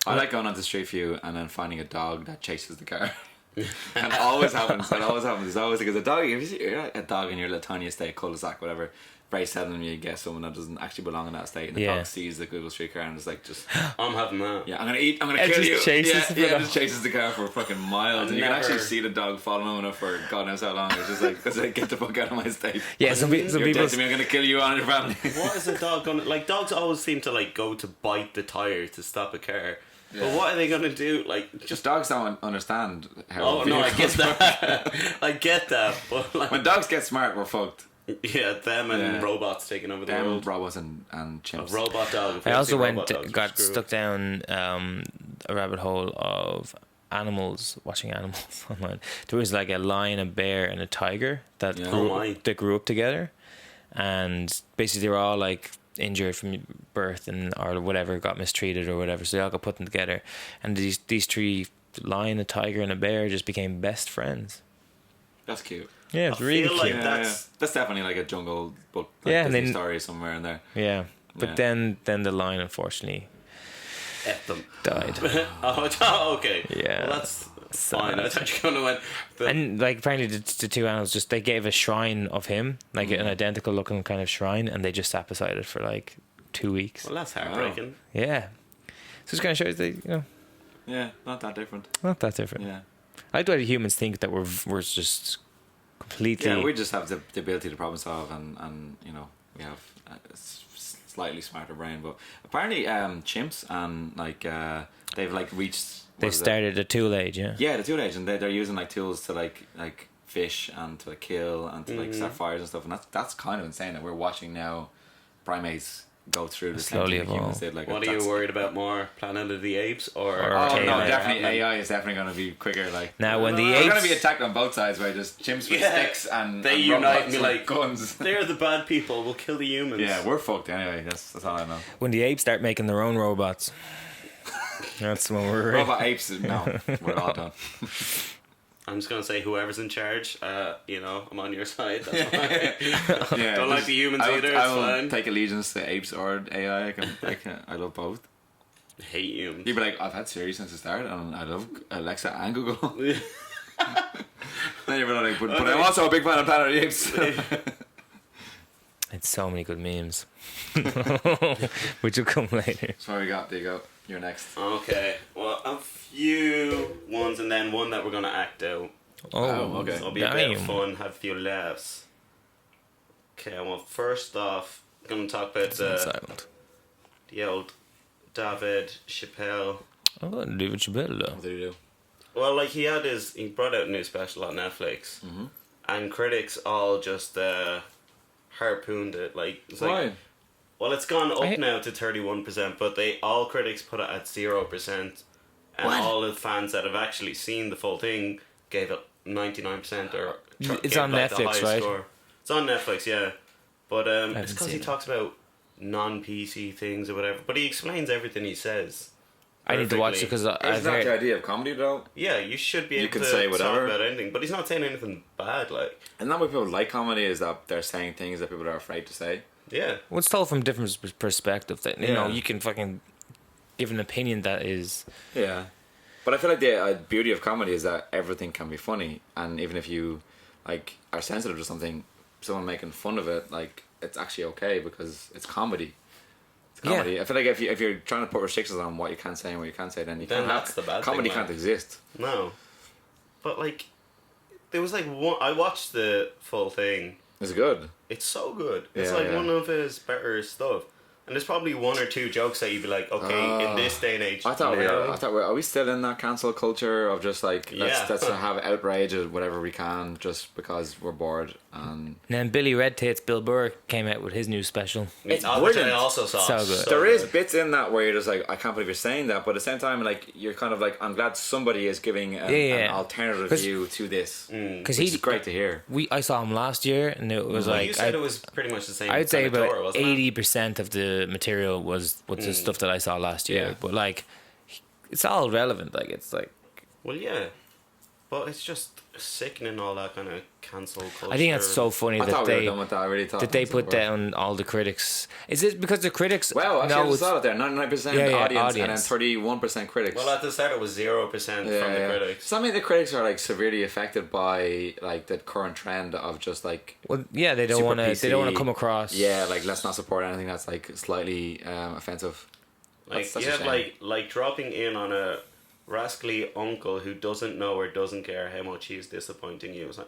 I like going onto Street View and then finding a dog that chases the car. And it always happens. It's always because a dog. If you see a dog in your little tiny estate, cul-de-sac, whatever, very seldom you get someone that doesn't actually belong in that estate, and the dog sees the Google Street car and is like, just I'm having that. Yeah, I'm gonna kill you. Just chases the car for fucking miles, and you can actually see the dog following him for God knows how long. It's like get the fuck out of my estate. Yeah, some people. I'm gonna kill you and your family. What is a dog gonna like? Dogs always seem to like go to bite the tire to stop a car. But what are they gonna do? Like, just dogs don't understand how. Oh no, I get that. I get that. But like, when dogs get smart, we're fucked. Yeah, them and robots taking over the world. Robots and chimps. A robot dog. I also got stuck down a rabbit hole of animals, watching animals online. There was like a lion, a bear, and a tiger that grew up together, and basically they were all like injured from birth or whatever, got mistreated or whatever, so they all got put together, and these three, lion, a tiger, and a bear, just became best friends. That's cute. Yeah, it's really cute. Like that's definitely like a Jungle Book Disney story somewhere in there. Yeah, but then the lion unfortunately died. Okay. Yeah, well, that's fine. I thought you were gonna win. And like apparently the two animals they gave a shrine of him, like an identical looking kind of shrine, and they just sat beside it for like 2 weeks. Well, that's heartbreaking. Yeah, so it kind of shows that Yeah, not that different. Not that different. Yeah, I like the way humans think that we're just completely. Yeah, we just have the ability to problem solve, and we have a slightly smarter brain. But apparently, chimps and they've like reached. They started a tool age, Yeah, the tool age, and they're using like tools to like fish and to kill and to like start fires and stuff, and that's kind of insane that we're watching now primates go through the Slowly same thing humans evolve. did. Like, What are you worried about more? Planet of the Apes or Or Oh no, AI. definitely AI is definitely going to be quicker. Like Now, when the we're going to apes, be attacked on both sides by just chimps with Yeah. sticks and They and unite robots and be with like, guns. They're the bad people. We'll kill the humans. Yeah, we're fucked anyway. That's all I know. when the apes start making their own robots, that's when we're ready. Robot apes, no, we're all done. I'm just gonna say whoever's in charge. I'm on your side. That's fine. Yeah, Don't like just- the humans I will, either. I It's will fine. take allegiance to apes or AI. I love both. Hate humans. You'd be like, I've had Siri since the start, and I love Alexa and Google. Then you'd be like, but I'm also a big fan of Planet of the Apes. It's so many good memes, which will come later. So what we got? There you go. You're next. Okay. Well, a few ones and then one that we're gonna act out. Oh, okay. So it'll be a bit of damn. fun. Have a few laughs. Okay. Well, first off, I'm gonna talk about Silent. the old David Chappelle. Oh, David Chappelle. What did you do? Well, like he brought out a new special on Netflix, and critics all just harpooned it. Like, it's like, Why? well, it's gone up now to 31%, but all critics put it at 0%, and all the fans that have actually seen the full thing gave it 99% or It's gave on like the Netflix, highest right? score. It's on Netflix, yeah, but it's haven't because he seen it. talks about non-PC things or whatever, but he explains everything he says. I need to watch it perfectly. because I've Isn't that the heard. idea of comedy though? Yeah, you should be able can to say talk whatever. about anything, but he's not saying anything bad. Like, And that why people like comedy is that they're saying things that people are afraid to say. yeah, Well, it's told from different perspective. That you know, Yeah. you can fucking give an opinion that is. Yeah, but I feel like the beauty of comedy is that everything can be funny, and even if you like are sensitive to something, someone making fun of it, like it's actually okay because it's comedy. It's comedy. Yeah. I feel like if you're trying to put restrictions on what you can say and what you can't say, then you Then can't. that's the bad comedy thing, can't like. exist. no. But like, there was like one. I watched the full thing. It's good. It's so good. It's Yeah, like yeah. one of his better stuff. And there's probably one or two jokes that you'd be like, okay, in this day and age. I thought now- are we still in that cancel culture of just like Yeah. let's have outrage or whatever we can just because we're bored and And then Billy Red Tate's Bill Burr came out with his new special. It's Oh, which I brilliant. also saw. So good. there is bits in that where you're just like, I can't believe you're saying that, but at the same time, like you're kind of like, I'm glad somebody is giving an Yeah. alternative 'Cause- view to this, Because which is great to hear. I saw him last year, and it was Well, like you said it was pretty much the same. I'd say kind of about tour, wasn't it? 80% of the material was the stuff that I saw last year. Yeah. But like, it's all relevant. Like it's like Well, yeah. But it's just sickening, all that kind of cancel culture. I think that's so funny I that thought we were they done with that. I really thought that they that's put over. down all the critics. Is it because the critics? Well, actually, I know just saw it there. 99% Yeah, audience, and then audience. 31% critics. Well, at the start it was 0% from the critics. Some of the critics are like severely affected by like the current trend of just like Well, yeah, they don't super want to. They don't want PC. to come across. yeah, like let's not support anything that's like slightly offensive. Like, That's a yeah, shame. like dropping in on a rascally uncle who doesn't know or doesn't care how much he's disappointing you. It's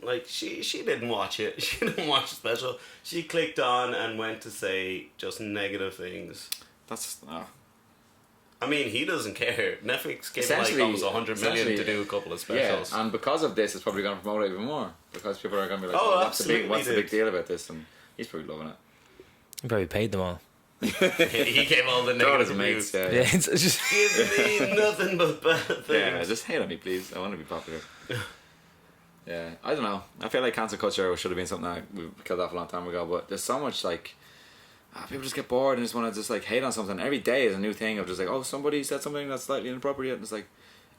like she didn't watch it. She didn't watch the special. She clicked on and went to say just negative things. That's I mean, he doesn't care. Netflix gave him like Essentially- almost 100 million to essentially, do a couple of yeah, specials. and because of this, it's probably going to promote it even more because people are going to be like, Oh, what's the big absolutely, deal about this? And he's probably loving it. He probably paid them all. he gave all the God, negative his mates, reviews. yeah, Yeah, yeah. it's just Give me nothing but bad things. Yeah, just hate on me, please. I want to be popular. Yeah, I don't know. I feel like cancel culture should have been something that we killed off a long time ago, but there's so much like people just get bored and just want to just like hate on something. Every day is a new thing of just like, oh, somebody said something that's slightly inappropriate, and it's like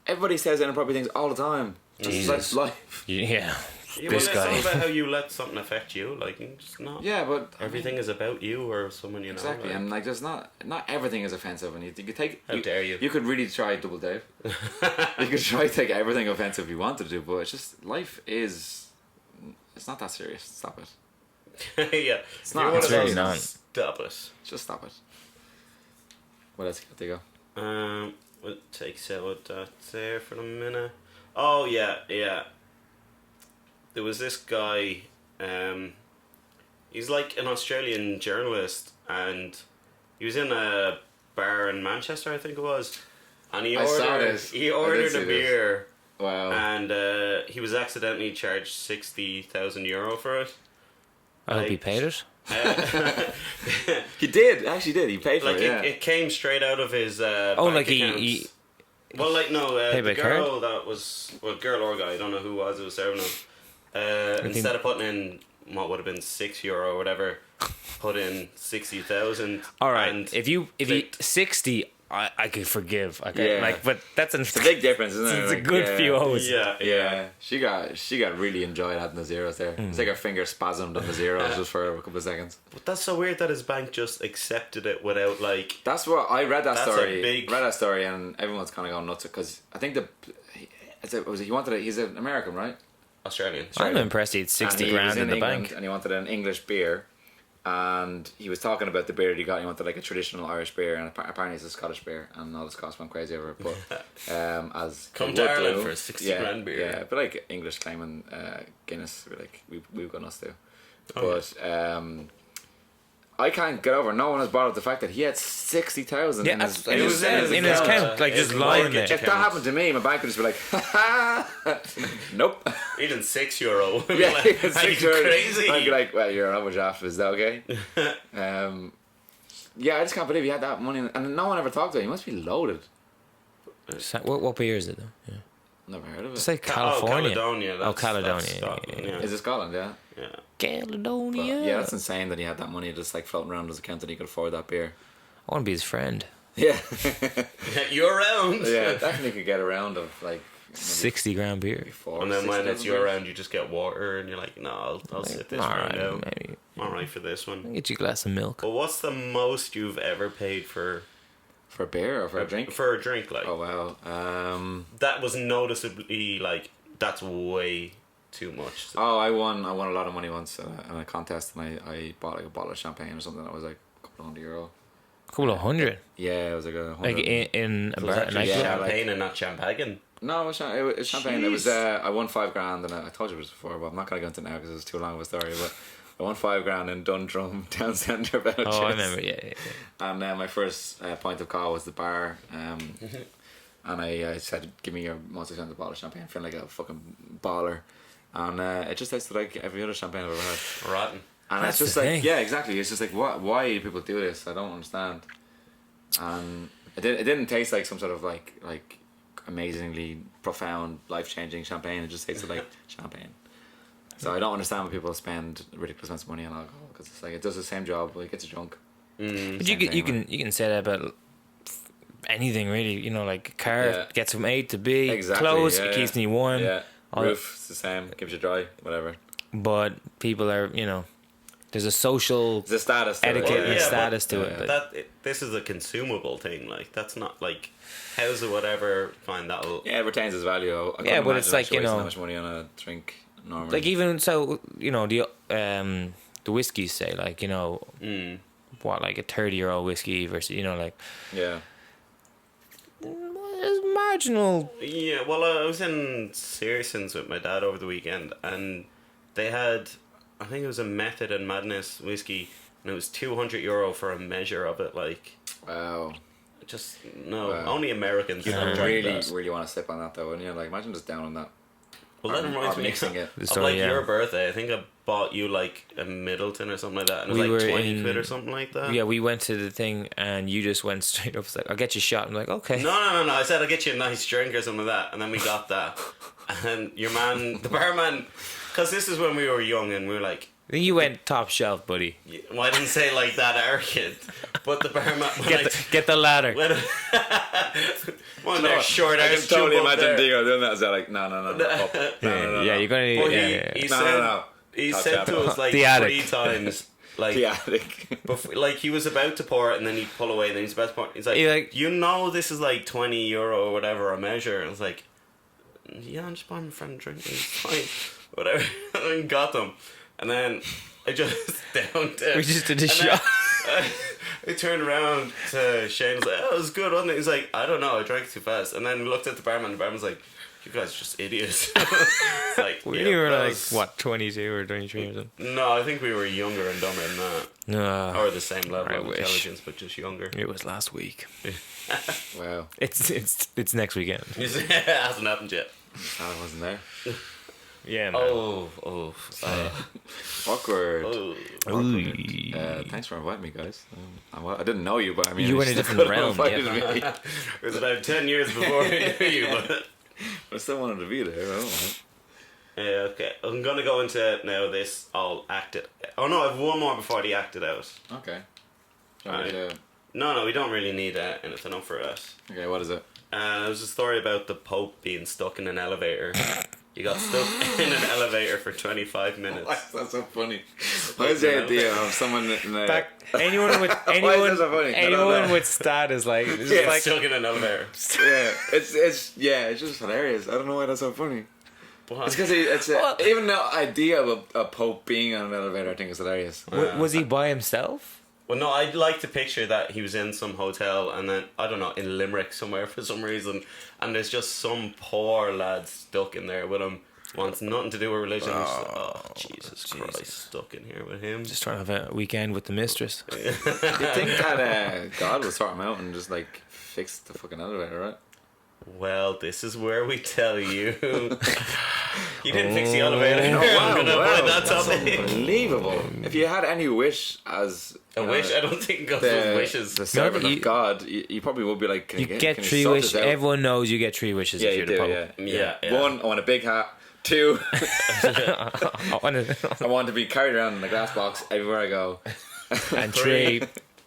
everybody says inappropriate things all the time. Just like life. yeah. Yeah, This well, guy. it's all about how you let something affect you. Like, you just not. Yeah, but Everything is about you or someone you know. exactly, like. and like there's not everything is offensive, and you could take. How dare you. You could really try Double Dave. You could try to take everything offensive you wanted to, but it's just life is. It's not that serious. Stop it. Yeah. It's You're not. one It's of really those, not. Stop it. Just stop it. What else you got to go? We'll take out that there for a minute. Oh, yeah. There was this guy, he's like an Australian journalist, and he was in a bar in Manchester, I think it was, and he I saw ordered this. he I ordered did see a this. beer, Wow. and he was accidentally charged €60,000 for it. I hope he paid it. He did. Actually did. He paid for Like it, yeah. it came straight out of his bank like accounts. he Well, like no, Pay the by girl that was girl or guy, I don't know who it was serving him. Instead of putting in what would have been €6 or whatever, put in 60,000. all right. and If you clicked. 60, I could forgive. Okay, Yeah. like, but that's It's a big difference, isn't it? It's a Like, good yeah. few O's. Yeah, she got really enjoyed having the zeros there. It's like her finger spasmed on the zeros just for a couple of seconds. But that's so weird that his bank just accepted it without like. That's what I read that That's a story. big- Read that story, and everyone's kind of going nuts because I think he wanted it. He's an American, right? Australian. I'm impressed he had 60 grand in the England, bank. and he wanted an English beer. And he was talking about the beer that he got. He wanted like a traditional Irish beer, and apparently it's a Scottish beer. And all the Scots went crazy over it. But as Come it to would Ireland do, for a 60 grand beer. Yeah, but like English claiming Guinness, we're like we've got us too. Oh, But I can't get over. No one has brought up the fact that he had 60,000 Yeah, in his it was in his account, like just It's lying mortgage there. If that happened to me, my bank would just be like, nope. Even €6. Yeah, Like, it's are you 6 euros. crazy? I'd be like, well, you're on overdraft, is that okay? Yeah, I just can't believe he had that money, and no one ever talked to him. He must be loaded. What beer is it though? Yeah. Never heard of it. It's like California. Caledonia. Oh, Caledonia. That's Scotland, Yeah. yeah. Is it Scotland? Yeah. Yeah. Caledonia. But, yeah, that's insane that he had that money just like floating around his account that he could afford that beer. I want to be his friend. Yeah. You're around. Yeah, definitely could get around of like maybe 60 grand beer. 4, And then when 6,000 it's you beers. around, you just get water, and you're like, no, I'll sit this All round right, out. maybe. All right for this one. I'll get you a glass of milk. But what's the most you've ever paid for For a beer or for a drink? For a drink, like Oh wow. that was noticeably like that's way too much. Oh, I won a lot of money once in a contest, and I bought like a bottle of champagne or something that was like a couple €100. A couple of hundred. Yeah, it was like 100. Like in a So it's bar, actually nightclub. champagne and not champagne. No, it was champagne. It was Jeez. I won $5 grand, and I told you it was before, but I'm not gonna go into it now because it's too long of a story. But I won $5 grand in Dundrum Town Centre, Belgium. Oh, I remember. Yeah. And my first point of call was the bar, and I said, "Give me your most expensive bottle of champagne." I feel like a fucking baller, and it just tasted like every other champagne I've ever had. Rotten. And That's it's just the like, thing. yeah, exactly. It's just like, why do people do this? I don't understand. And it didn't taste like some sort of like amazingly profound, life changing champagne. It just tasted like champagne. So I don't understand when people spend ridiculous amounts of money on alcohol, because it's like it does the same job. Like, it gets you drunk. But Same you thing, can say that about anything really. You know, like a car Yeah. gets from A to B. Exactly, Clothes, yeah, it keeps yeah. me warm. Yeah. all Roof, it's the same. Keeps you dry. Whatever. But people are, there's a social It's a status. to it, etiquette yeah. and yeah, status but to it. But this is a consumable thing. Like that's not like how's it whatever. Fine, that'll. Yeah, it retains its value. I couldn't Yeah, but it's imagine like, actually you wasting know- that much money on a drink normally. like even so, the whiskeys say like what, like a 30-year-old whiskey versus like yeah. it's marginal. Yeah, well, I was in Searsons with my dad over the weekend, and they had, I think it was a Method and Madness whiskey, and it was €200 for a measure of it. Like, Wow. just no, Wow. only Americans You don't don't drink really, that. really want to sip on that though, wouldn't you? Like, imagine just down on that. Well, that Or- reminds or me mixing it. of Sorry, like yeah. your birthday. I think I bought you like a Middleton or something like that, and it was We like were 20 in- quid or something like that. Yeah, we went to the thing and you just went straight up. It's like, I'll get you a shot. I'm like, okay. No. I said I'll get you a nice drink or something like that, and then we got that. And your man, the barman, because this is when we were young, and we were like, You went top shelf, buddy. well, I didn't say it like that arrogant, but the barman, Get the ladder. one of their short I can ass totally jump up imagine there. Diego doing that. Is that like, no, up. No. Yeah, you're gonna. But Yeah, he No, said, no. he Top said shelf. to us like The 3 attic. times, like, The attic. like he was about to pour it, and then he'd pull away, and then he's about to pour it. He's like, He like- this is like €20 or whatever a measure. And I was like, yeah, I'm just buying my friend a drink. It's fine, whatever. And I got them, and then I just downed it. We just did a And shot. then I turned around to Shane. Was like, "Oh, it was good, wasn't it?" He's like, "I don't know, I drank too fast." And then we looked at the barman. The barman's like, "You guys are just idiots." It's like, We yeah, were that like, was- what, 22 or 23 or something? No, I think we were younger and dumber than that, No. or the same level I of wish. intelligence, but just younger. It was last week. Wow. It's next weekend. It hasn't happened yet. I wasn't there. Yeah, man. Awkward. Oh. Thanks for inviting me, guys. I didn't know you, but I mean, You were in a different realm, invited yeah. me. It was about 10 years before I knew you, but... I still wanted to be there. I don't know. Okay, I'm gonna go into now this all acted... Oh no, I have one more before the acted out. Okay. No, we don't really need anything up for that. Okay, what is it? There's a story about the Pope being stuck in an elevator. He got stuck in an elevator for 25 minutes. That's so funny. What is the idea of someone in a... Anyone with anyone with stat is like, it's just like stuck in an elevator. Yeah, it's just hilarious. I don't know why that's so funny. What? It's because even the idea of a pope being on an elevator, I think is hilarious. Was he by himself? Well, no, I'd like to picture that he was in some hotel and then, I don't know, in Limerick somewhere for some reason, and there's just some poor lad stuck in there with him, wants nothing to do with religion. He's just like, Jesus Christ, stuck in here with him. Just trying to have a weekend with the mistress. You think that God will sort him out and just like fix the fucking elevator, right? Well, this is where we tell you. He didn't fix the elevator. Oh, I'm gonna avoid that that's topic. unbelievable. If you had any wish as A wish? I don't think God does wishes. the servant of God, you probably would be like, can You you get can 3 sort wishes. this out? Everyone knows you get 3 wishes Yeah, if you you're the do. Pope. Yeah. 1, I want a big hat. 2, I want to be carried around in a glass box everywhere I go. And 3.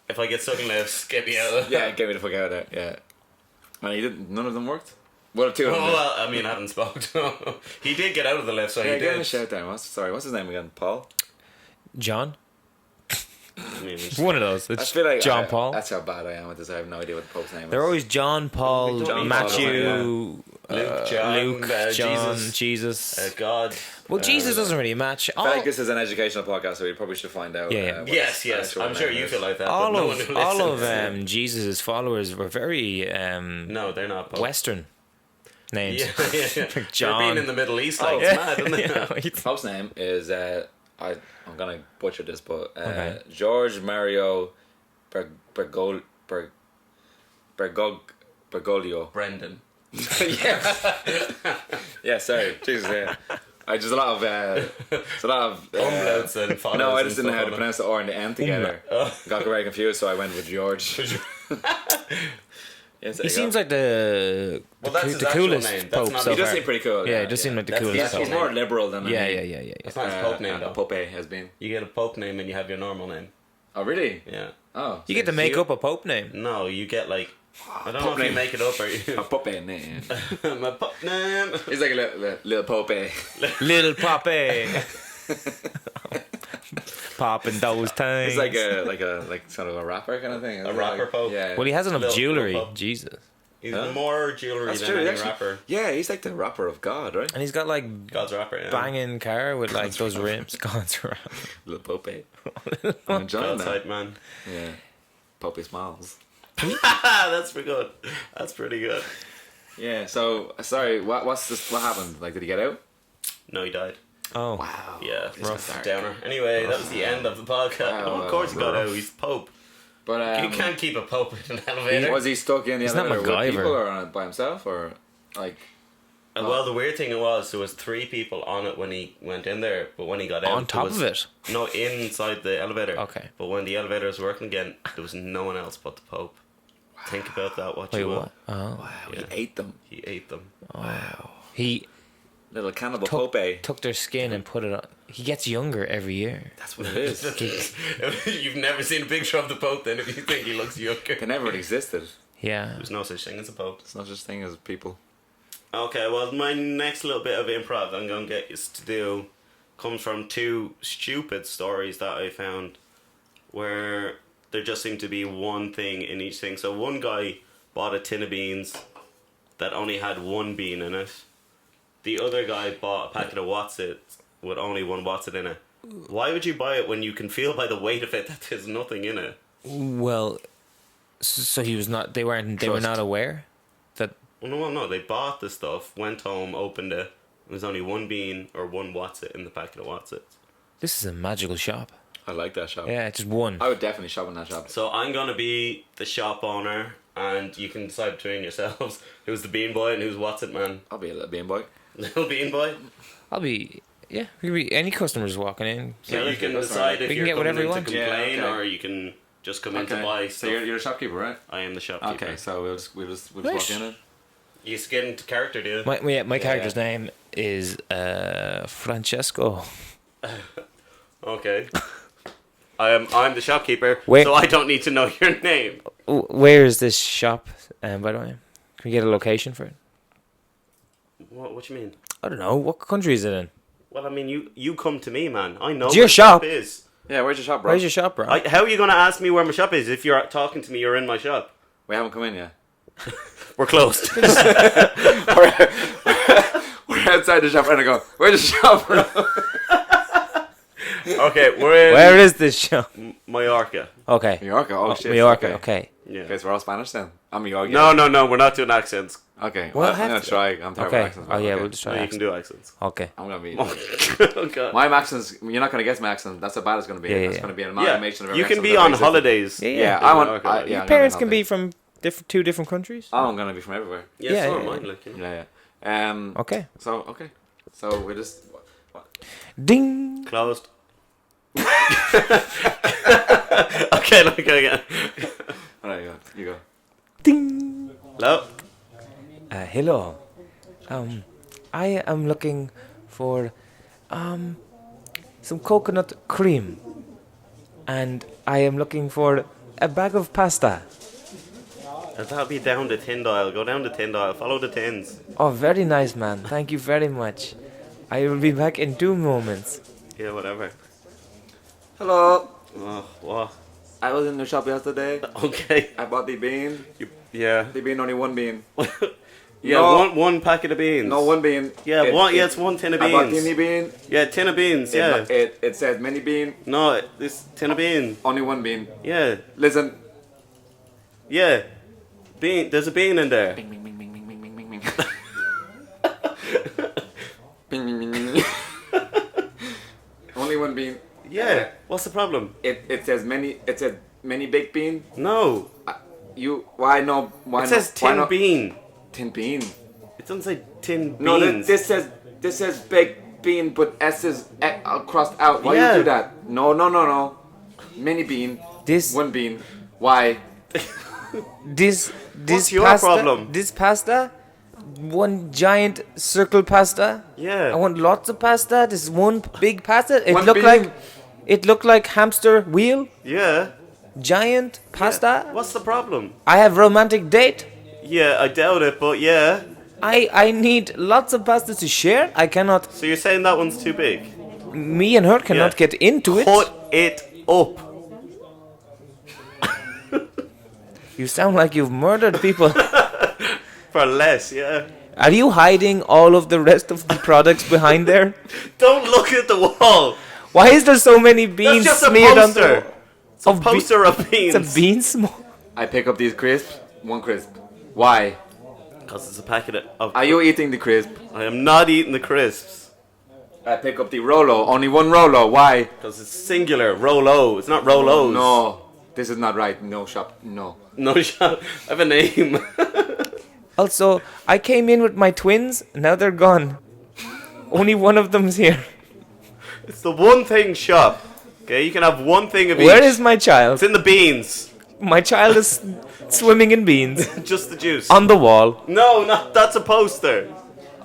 If I get stuck in lifts, get me out. Yeah, get me the fuck out of there. Yeah. And he didn't. None of them worked. Well, 2 of them. Oh, well, I mean, I haven't spoken to him. He did get out of the lift, so Yeah, he give him a did. shout down. What's his name again? Paul. John? I mean, One of those. I It's feel like John Paul. That's how bad I am with this. I have no idea what the Pope's name is. They're always John, Paul, John, Matthew, Luke, John, John, Jesus, Jesus. God. Well, Jesus doesn't really match. I feel like this is an educational podcast, so we probably should find out. Yeah. what Yes, his actual I'm sure name you is. feel like that. all but no of one who all of listens. Jesus' followers were very No, they're not. Pope. Western names. Yeah. John. They're being in the Middle East, like, it's mad, isn't it? Yeah. Pope's name is I'm gonna butcher this, but Okay. George Mario Bergoglio. Brendan. Yeah, sorry, Jesus. Yeah, I just a lot of Umlauts and follows. no, I and just didn't know how stuff to on pronounce the R and the N together. Got very confused, so I went with George. Yes, He seems like the that's his the actual coolest name. That's Pope not so He does far. seem pretty cool. Yeah, it does seem like the That's coolest the He's Pope. more liberal than Yeah. That's not his Pope name, though. Pope has been. You get a Pope name and you have your normal name. Oh, really? Yeah. Oh, You get to make up a Pope name. No, you get like... I don't know Pope if you name. make it up or a you... Pope name. My Pope name. He's like a little Pope. Little Poppy. Popping those things. He's like sort of a rapper kind of thing. A rapper Pope? Yeah. Well, he has enough Little jewelry. Pope. Jesus. He's Huh? more jewelry That's than true. any Actually, rapper. yeah, he's like the rapper of God, right? And he's got like God's rapper, yeah. banging car with like those rims. God's rapper. Little Pope. I'm enjoying God's that. hype, man. Yeah. Pope smiles. That's pretty good. That's pretty good. Yeah. So sorry. What happened? Like, did he get out? No, he died. Oh. Wow. Yeah, Rough. downer. Anyway, that was the end of the podcast. Wow, Oh, of course he got rough. out. He's Pope. But You can't keep a Pope in an elevator. was he stuck in the He's not elevator with MacGyver. people or on it by himself or like? Well, the weird thing was there was 3 people on it when he went in there, but when he got out, On top there was, of it. No, inside the elevator. Okay. But when the elevator was working again, there was no one else but the Pope. Think about that. What Wait, you what? want. Oh. Wow, Yeah. he ate them. He ate them. Wow. He Little cannibal took, Pope. took their skin and put it on. He gets younger every year. That's what it is. You've never seen a picture of the Pope then if you think he looks younger. They never existed. Yeah. There's no such thing as a Pope. It's not such thing as people. Okay, well, my next little bit of improv I'm going to get us to do comes from 2 stupid stories that I found where there just seemed to be one thing in each thing. So one guy bought a tin of beans that only had 1 bean in it. The other guy bought a packet of Watsits with only 1 Watsit in it. Why would you buy it when you can feel by the weight of it that there's nothing in it? Well, so he was not. They were Trust. not aware that. Well, no, they bought the stuff, went home, opened it. There was only 1 bean or 1 Watsit in the packet of Watsits. This is a magical shop. I like that shop. Yeah, just one. I would definitely shop in that shop. So I'm gonna be the shop owner, and you can decide between yourselves who's the bean boy and who's Watsit man. I'll be a little bean boy. Little Bean Boy. I'll be. Yeah, we could be any customers walking in. So you can decide if We can you're get coming whatever in you to want. complain Yeah, okay. or you can just come in to buy So stuff. you're a shopkeeper, right? I am the shopkeeper. Okay, so we'll just walk Nice. in it. You get into character, do you? My character's name is Francesco. Okay. I'm the shopkeeper, Wait. so I don't need to know your name. Where is this shop? By the way, can we get a location for it? What you mean? I don't know. What country is it in? Well, I mean, you come to me, man. I know It's where your the shop. is. Yeah, where's your shop, bro? Where's your shop, bro? How are you going to ask me where my shop is if you're talking to me? You're in my shop. We haven't come in yet. We're closed. We're outside the shop and I go, where's the shop, bro? Okay, we're in Where is this shop? Mallorca. Okay. Mallorca, oh shit. Mallorca, okay. Yeah. Okay, so we're all Spanish then. I'm Mallorca. No, we're not doing accents. Okay, Well, well, I'm gonna try. I'm terrible Okay. at accents. Oh yeah, okay. we'll just No, try. you can do accents. Okay. I'm gonna be. Oh, God. My accents, you're not gonna guess my accent. That's how bad it's gonna be. Yeah, It's yeah. gonna be an Yeah, amalgamation of you every can accent be that on existed. holidays. Yeah, Yeah, in I want. Mallorca, I, like. yeah, Your I'm parents gonna can be from two different countries. Oh, I'm gonna be from everywhere. Yeah, Yeah, so yeah, am I. yeah. Like, you know. Yeah. Okay. So we just. Ding. Closed. Okay, let me go again. Alright, you go. Ding. Hello? Hello. I am looking for some coconut cream, and I am looking for a bag of pasta. That'll be down the tin dial. Go down the tin dial. Follow the tins. Oh, very nice, man. Thank you very much. I will be back in 2 moments. Yeah, whatever. Hello. Oh, what? I was in the shop yesterday. Okay. I bought the bean. Yeah. The bean, only one bean. Yeah, No. one packet of beans. No, one bean. Yeah, it's one tin of I bought beans. teeny bean. Yeah, tin of beans, yeah. It said many bean. No, this tin of bean. Only one bean. Yeah. Listen. Yeah. Bean. There's a bean in there. Bing, bing, bing, bing, bing, bing, bing, bing, bing. Bing, bing, bing, bing. Only one bean. Yeah. What's the problem? It says many. It says many baked bean. No. Why no? Why It says why tin not? bean. Tin bean. It doesn't say tin beans. No, this says baked bean, but S is crossed out. Why Yeah. you do that? No. Many bean. This One bean. Why? this What's your pasta, problem? This pasta, one giant circle pasta. Yeah. I want lots of pasta. This is one big pasta. One bean. It looked like hamster wheel. Yeah. Giant pasta. What's the problem? I have romantic date. Yeah, I doubt it, but yeah. I need lots of pasta to share. I cannot. So you're saying that one's too big? Me and her cannot Yeah. get into it. Put it up. You sound like you've murdered people. For less, yeah. Are you hiding all of the rest of the products behind there? Don't look at the wall. Why is there so many beans That's just a smeared on poster. the It's a poster of beans. It's a bean smoke. I pick up these crisps. One crisp. Why? Because it's a packet of... Are you eating the crisp? I am not eating the crisps. I pick up the Rolo. Only one Rolo. Why? Because it's singular. Rolo. It's not Rolos. No. This is not right. No shop. No. No shot. I have a name. Also, I came in with my twins. Now they're gone. Only one of them's here. It's the one thing shop. Okay, you can have one thing of each. Where is my child? It's in the beans. My child is swimming in beans. Just the juice. On the wall. No, that's a poster.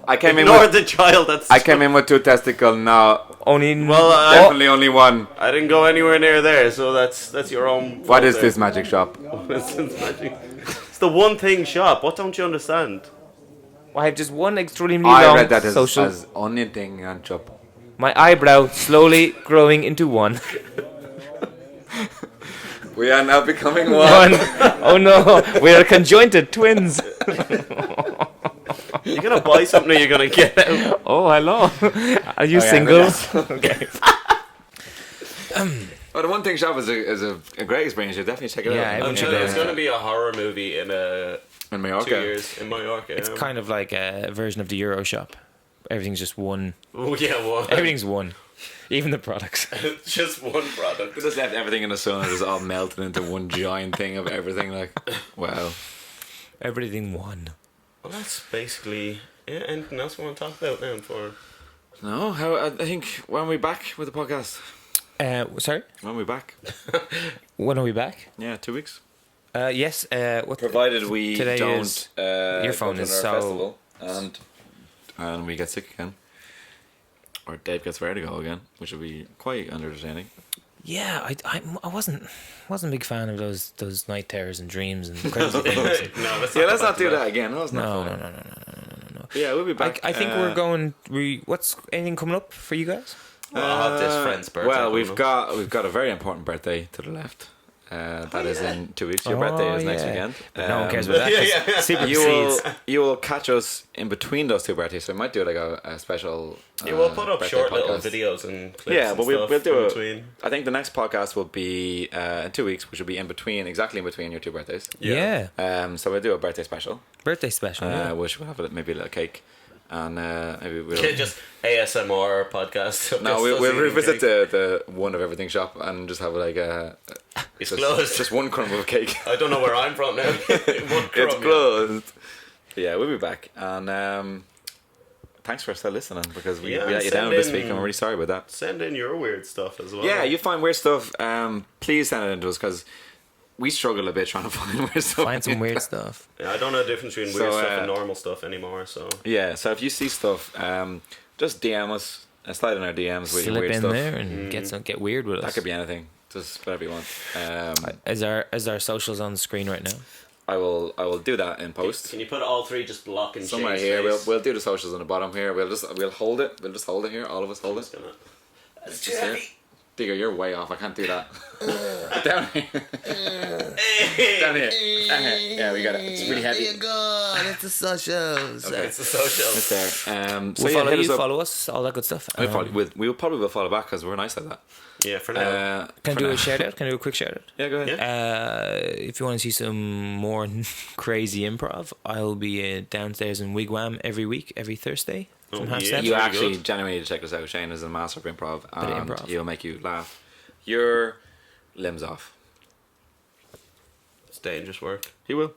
I came Ignore in with the child. That's. I came in with 2 testicles. Now Only. Well, definitely only one. I didn't go anywhere near there, so that's your own. What is fault this magic shop? there. It's the one thing shop. What don't you understand? I have just one extremely I long read that social. as only thing and shop. My eyebrow slowly growing into one. We are now becoming One. Oh no, we are conjointed twins. You're gonna buy something or you're gonna get out. Oh, hello. Are you yeah, single? Okay. But the one thing shop is a great experience. You definitely check it Yeah, out. everyone should There's gonna be a horror movie in In Mallorca. 2 years in Mallorca. It's kind of like a version of the Euro shop. Everything's just one. Oh yeah, one. Everything's one. Even the products. Just one product. They just left everything in the sun and just all melted into one giant thing of everything. Like, wow. Everything one. Well, that's basically Yeah, anything else we want to talk about now for? No, I think when are we back with the podcast? Sorry? When are we back? When are we back? Yeah, 2 weeks. Yes. Provided we today don't is, your phone go to is another so... festival and we get sick again. Or Dave gets vertigo again, which would be quite entertaining. Yeah, I wasn't a big fan of those night terrors and dreams and crazy things. Let's not do that again. No. Yeah, we'll be back. I think we're going. What's anything coming up for you guys? I'll have this friend's birthday. Well, we've got a very important birthday to the left. That is in 2 weeks. Your birthday is next weekend. But no one cares about that. Super you will catch us in between those two birthdays, so we might do like a special. We'll put up short little videos and clips. Yeah, but we'll do it. I think the next podcast will be in 2 weeks, which will be exactly in between your two birthdays. Yeah. So we'll do a birthday special. Yeah. Which we'll have maybe a little cake. And maybe we'll just ASMR podcast. No, we'll revisit the one of everything shop and just have like it's closed. Just one crumb of cake. I don't know where I'm from now. It's closed. Yeah, we'll be back. And thanks for still listening because we let you down this week. I'm really sorry about that. Send in your weird stuff as well. Yeah, you find weird stuff. Please send it in to us because we struggle a bit trying to find weird stuff. Find some weird stuff. Yeah, I don't know the difference between weird stuff and normal stuff anymore. So yeah, so if you see stuff, just DM us, slide in our DMs with your weird stuff. Slip in there and get weird with us. That could be anything, just whatever you want. Is our socials on the screen right now? I will do that in post. Can you put all three just block and somewhere here? We'll do the socials on the bottom here. We'll hold it. We'll just hold it here. All of us hold it. It's too heavy. Digger, you're way off. I can't do that. Down here. Down here. Yeah, we got it. It's really heavy. It's the socials. Okay. It's the socials. It's there. So follow you, follow us, all that good stuff. We probably will follow back because we're nice like that. Yeah, for now. Can I do a shout out? Can I do a quick shout out? Yeah, go ahead. If you want to see some more crazy improv, I'll be downstairs in Wigwam every week, every Thursday. From half seven. You actually genuinely need to check us out. Shane is a master of improv, and he'll make you laugh your limbs off. It's dangerous work. He will.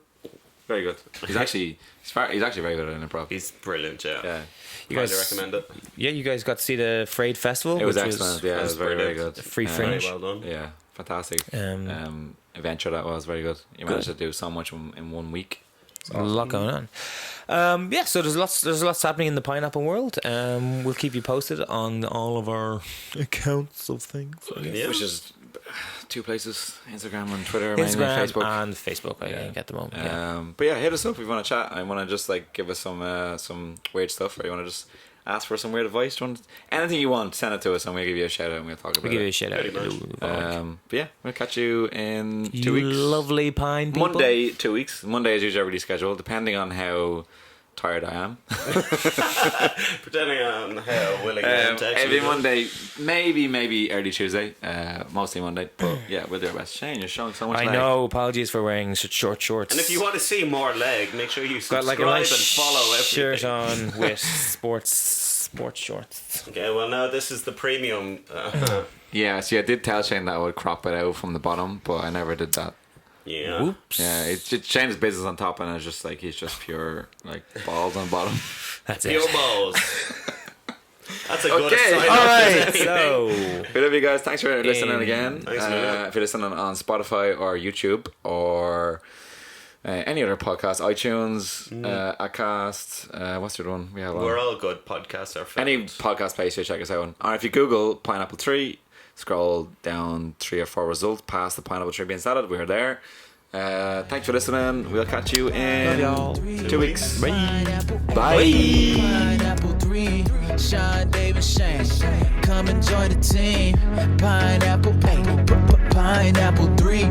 Very good. He's actually very good at improv. He's brilliant. Yeah. You guys recommend it? Yeah, you guys got to see the Frayed Festival. It was excellent. It was very, very good. Free Fringe. Very well done. Yeah, fantastic. Adventure that was very good. You managed to do so much in 1 week. Awesome. A lot going on. So there's lots happening in the pineapple world. We'll keep you posted on all of our accounts of things. Which is 2 places: Instagram and Twitter, Instagram Facebook. and Facebook. I think at the moment. But yeah, hit us up if you want to chat. I want to just like give us some weird stuff, or you want to just ask for some weird advice. Anything you want, send it to us, and we'll give you a shout out and we'll talk about it. We'll give you a shout out. But yeah, we'll catch you in 2 weeks. Lovely pine people. Monday, 2 weeks. Monday is usually already scheduled, depending on how tired I am. Pretending on how willing I am to actually every Monday, maybe early Tuesday, mostly Monday. But yeah, we'll do our best. Shane, you're showing so much leg. I know. Apologies for wearing such short shorts. And if you want to see more leg, make sure you subscribe got like a nice and follow everything. shirt on with sports shorts. Okay, well now this is the premium. Yeah, see, I did tell Shane that I would crop it out from the bottom, but I never did that. Yeah. Oops. Yeah, it's Shane's business on top, and it's just like he's just pure like balls on bottom. That's pure it. balls. That's a good Okay, sign. all right. So we love you guys. Thanks for listening again. Thanks, if you're listening on Spotify or YouTube or any other podcast, iTunes, Acast, what's the other one? We're all good podcasts. Any podcast place you check us out on. Or if you Google PINEAPPL3, scroll down 3 or 4 results past the pineapple tree being salad. We're there. Thanks for listening. We'll catch you in 2 weeks. Bye. Pineapple 3, Sean, Dave, and Shane. Come and join the team. Pineapple 3.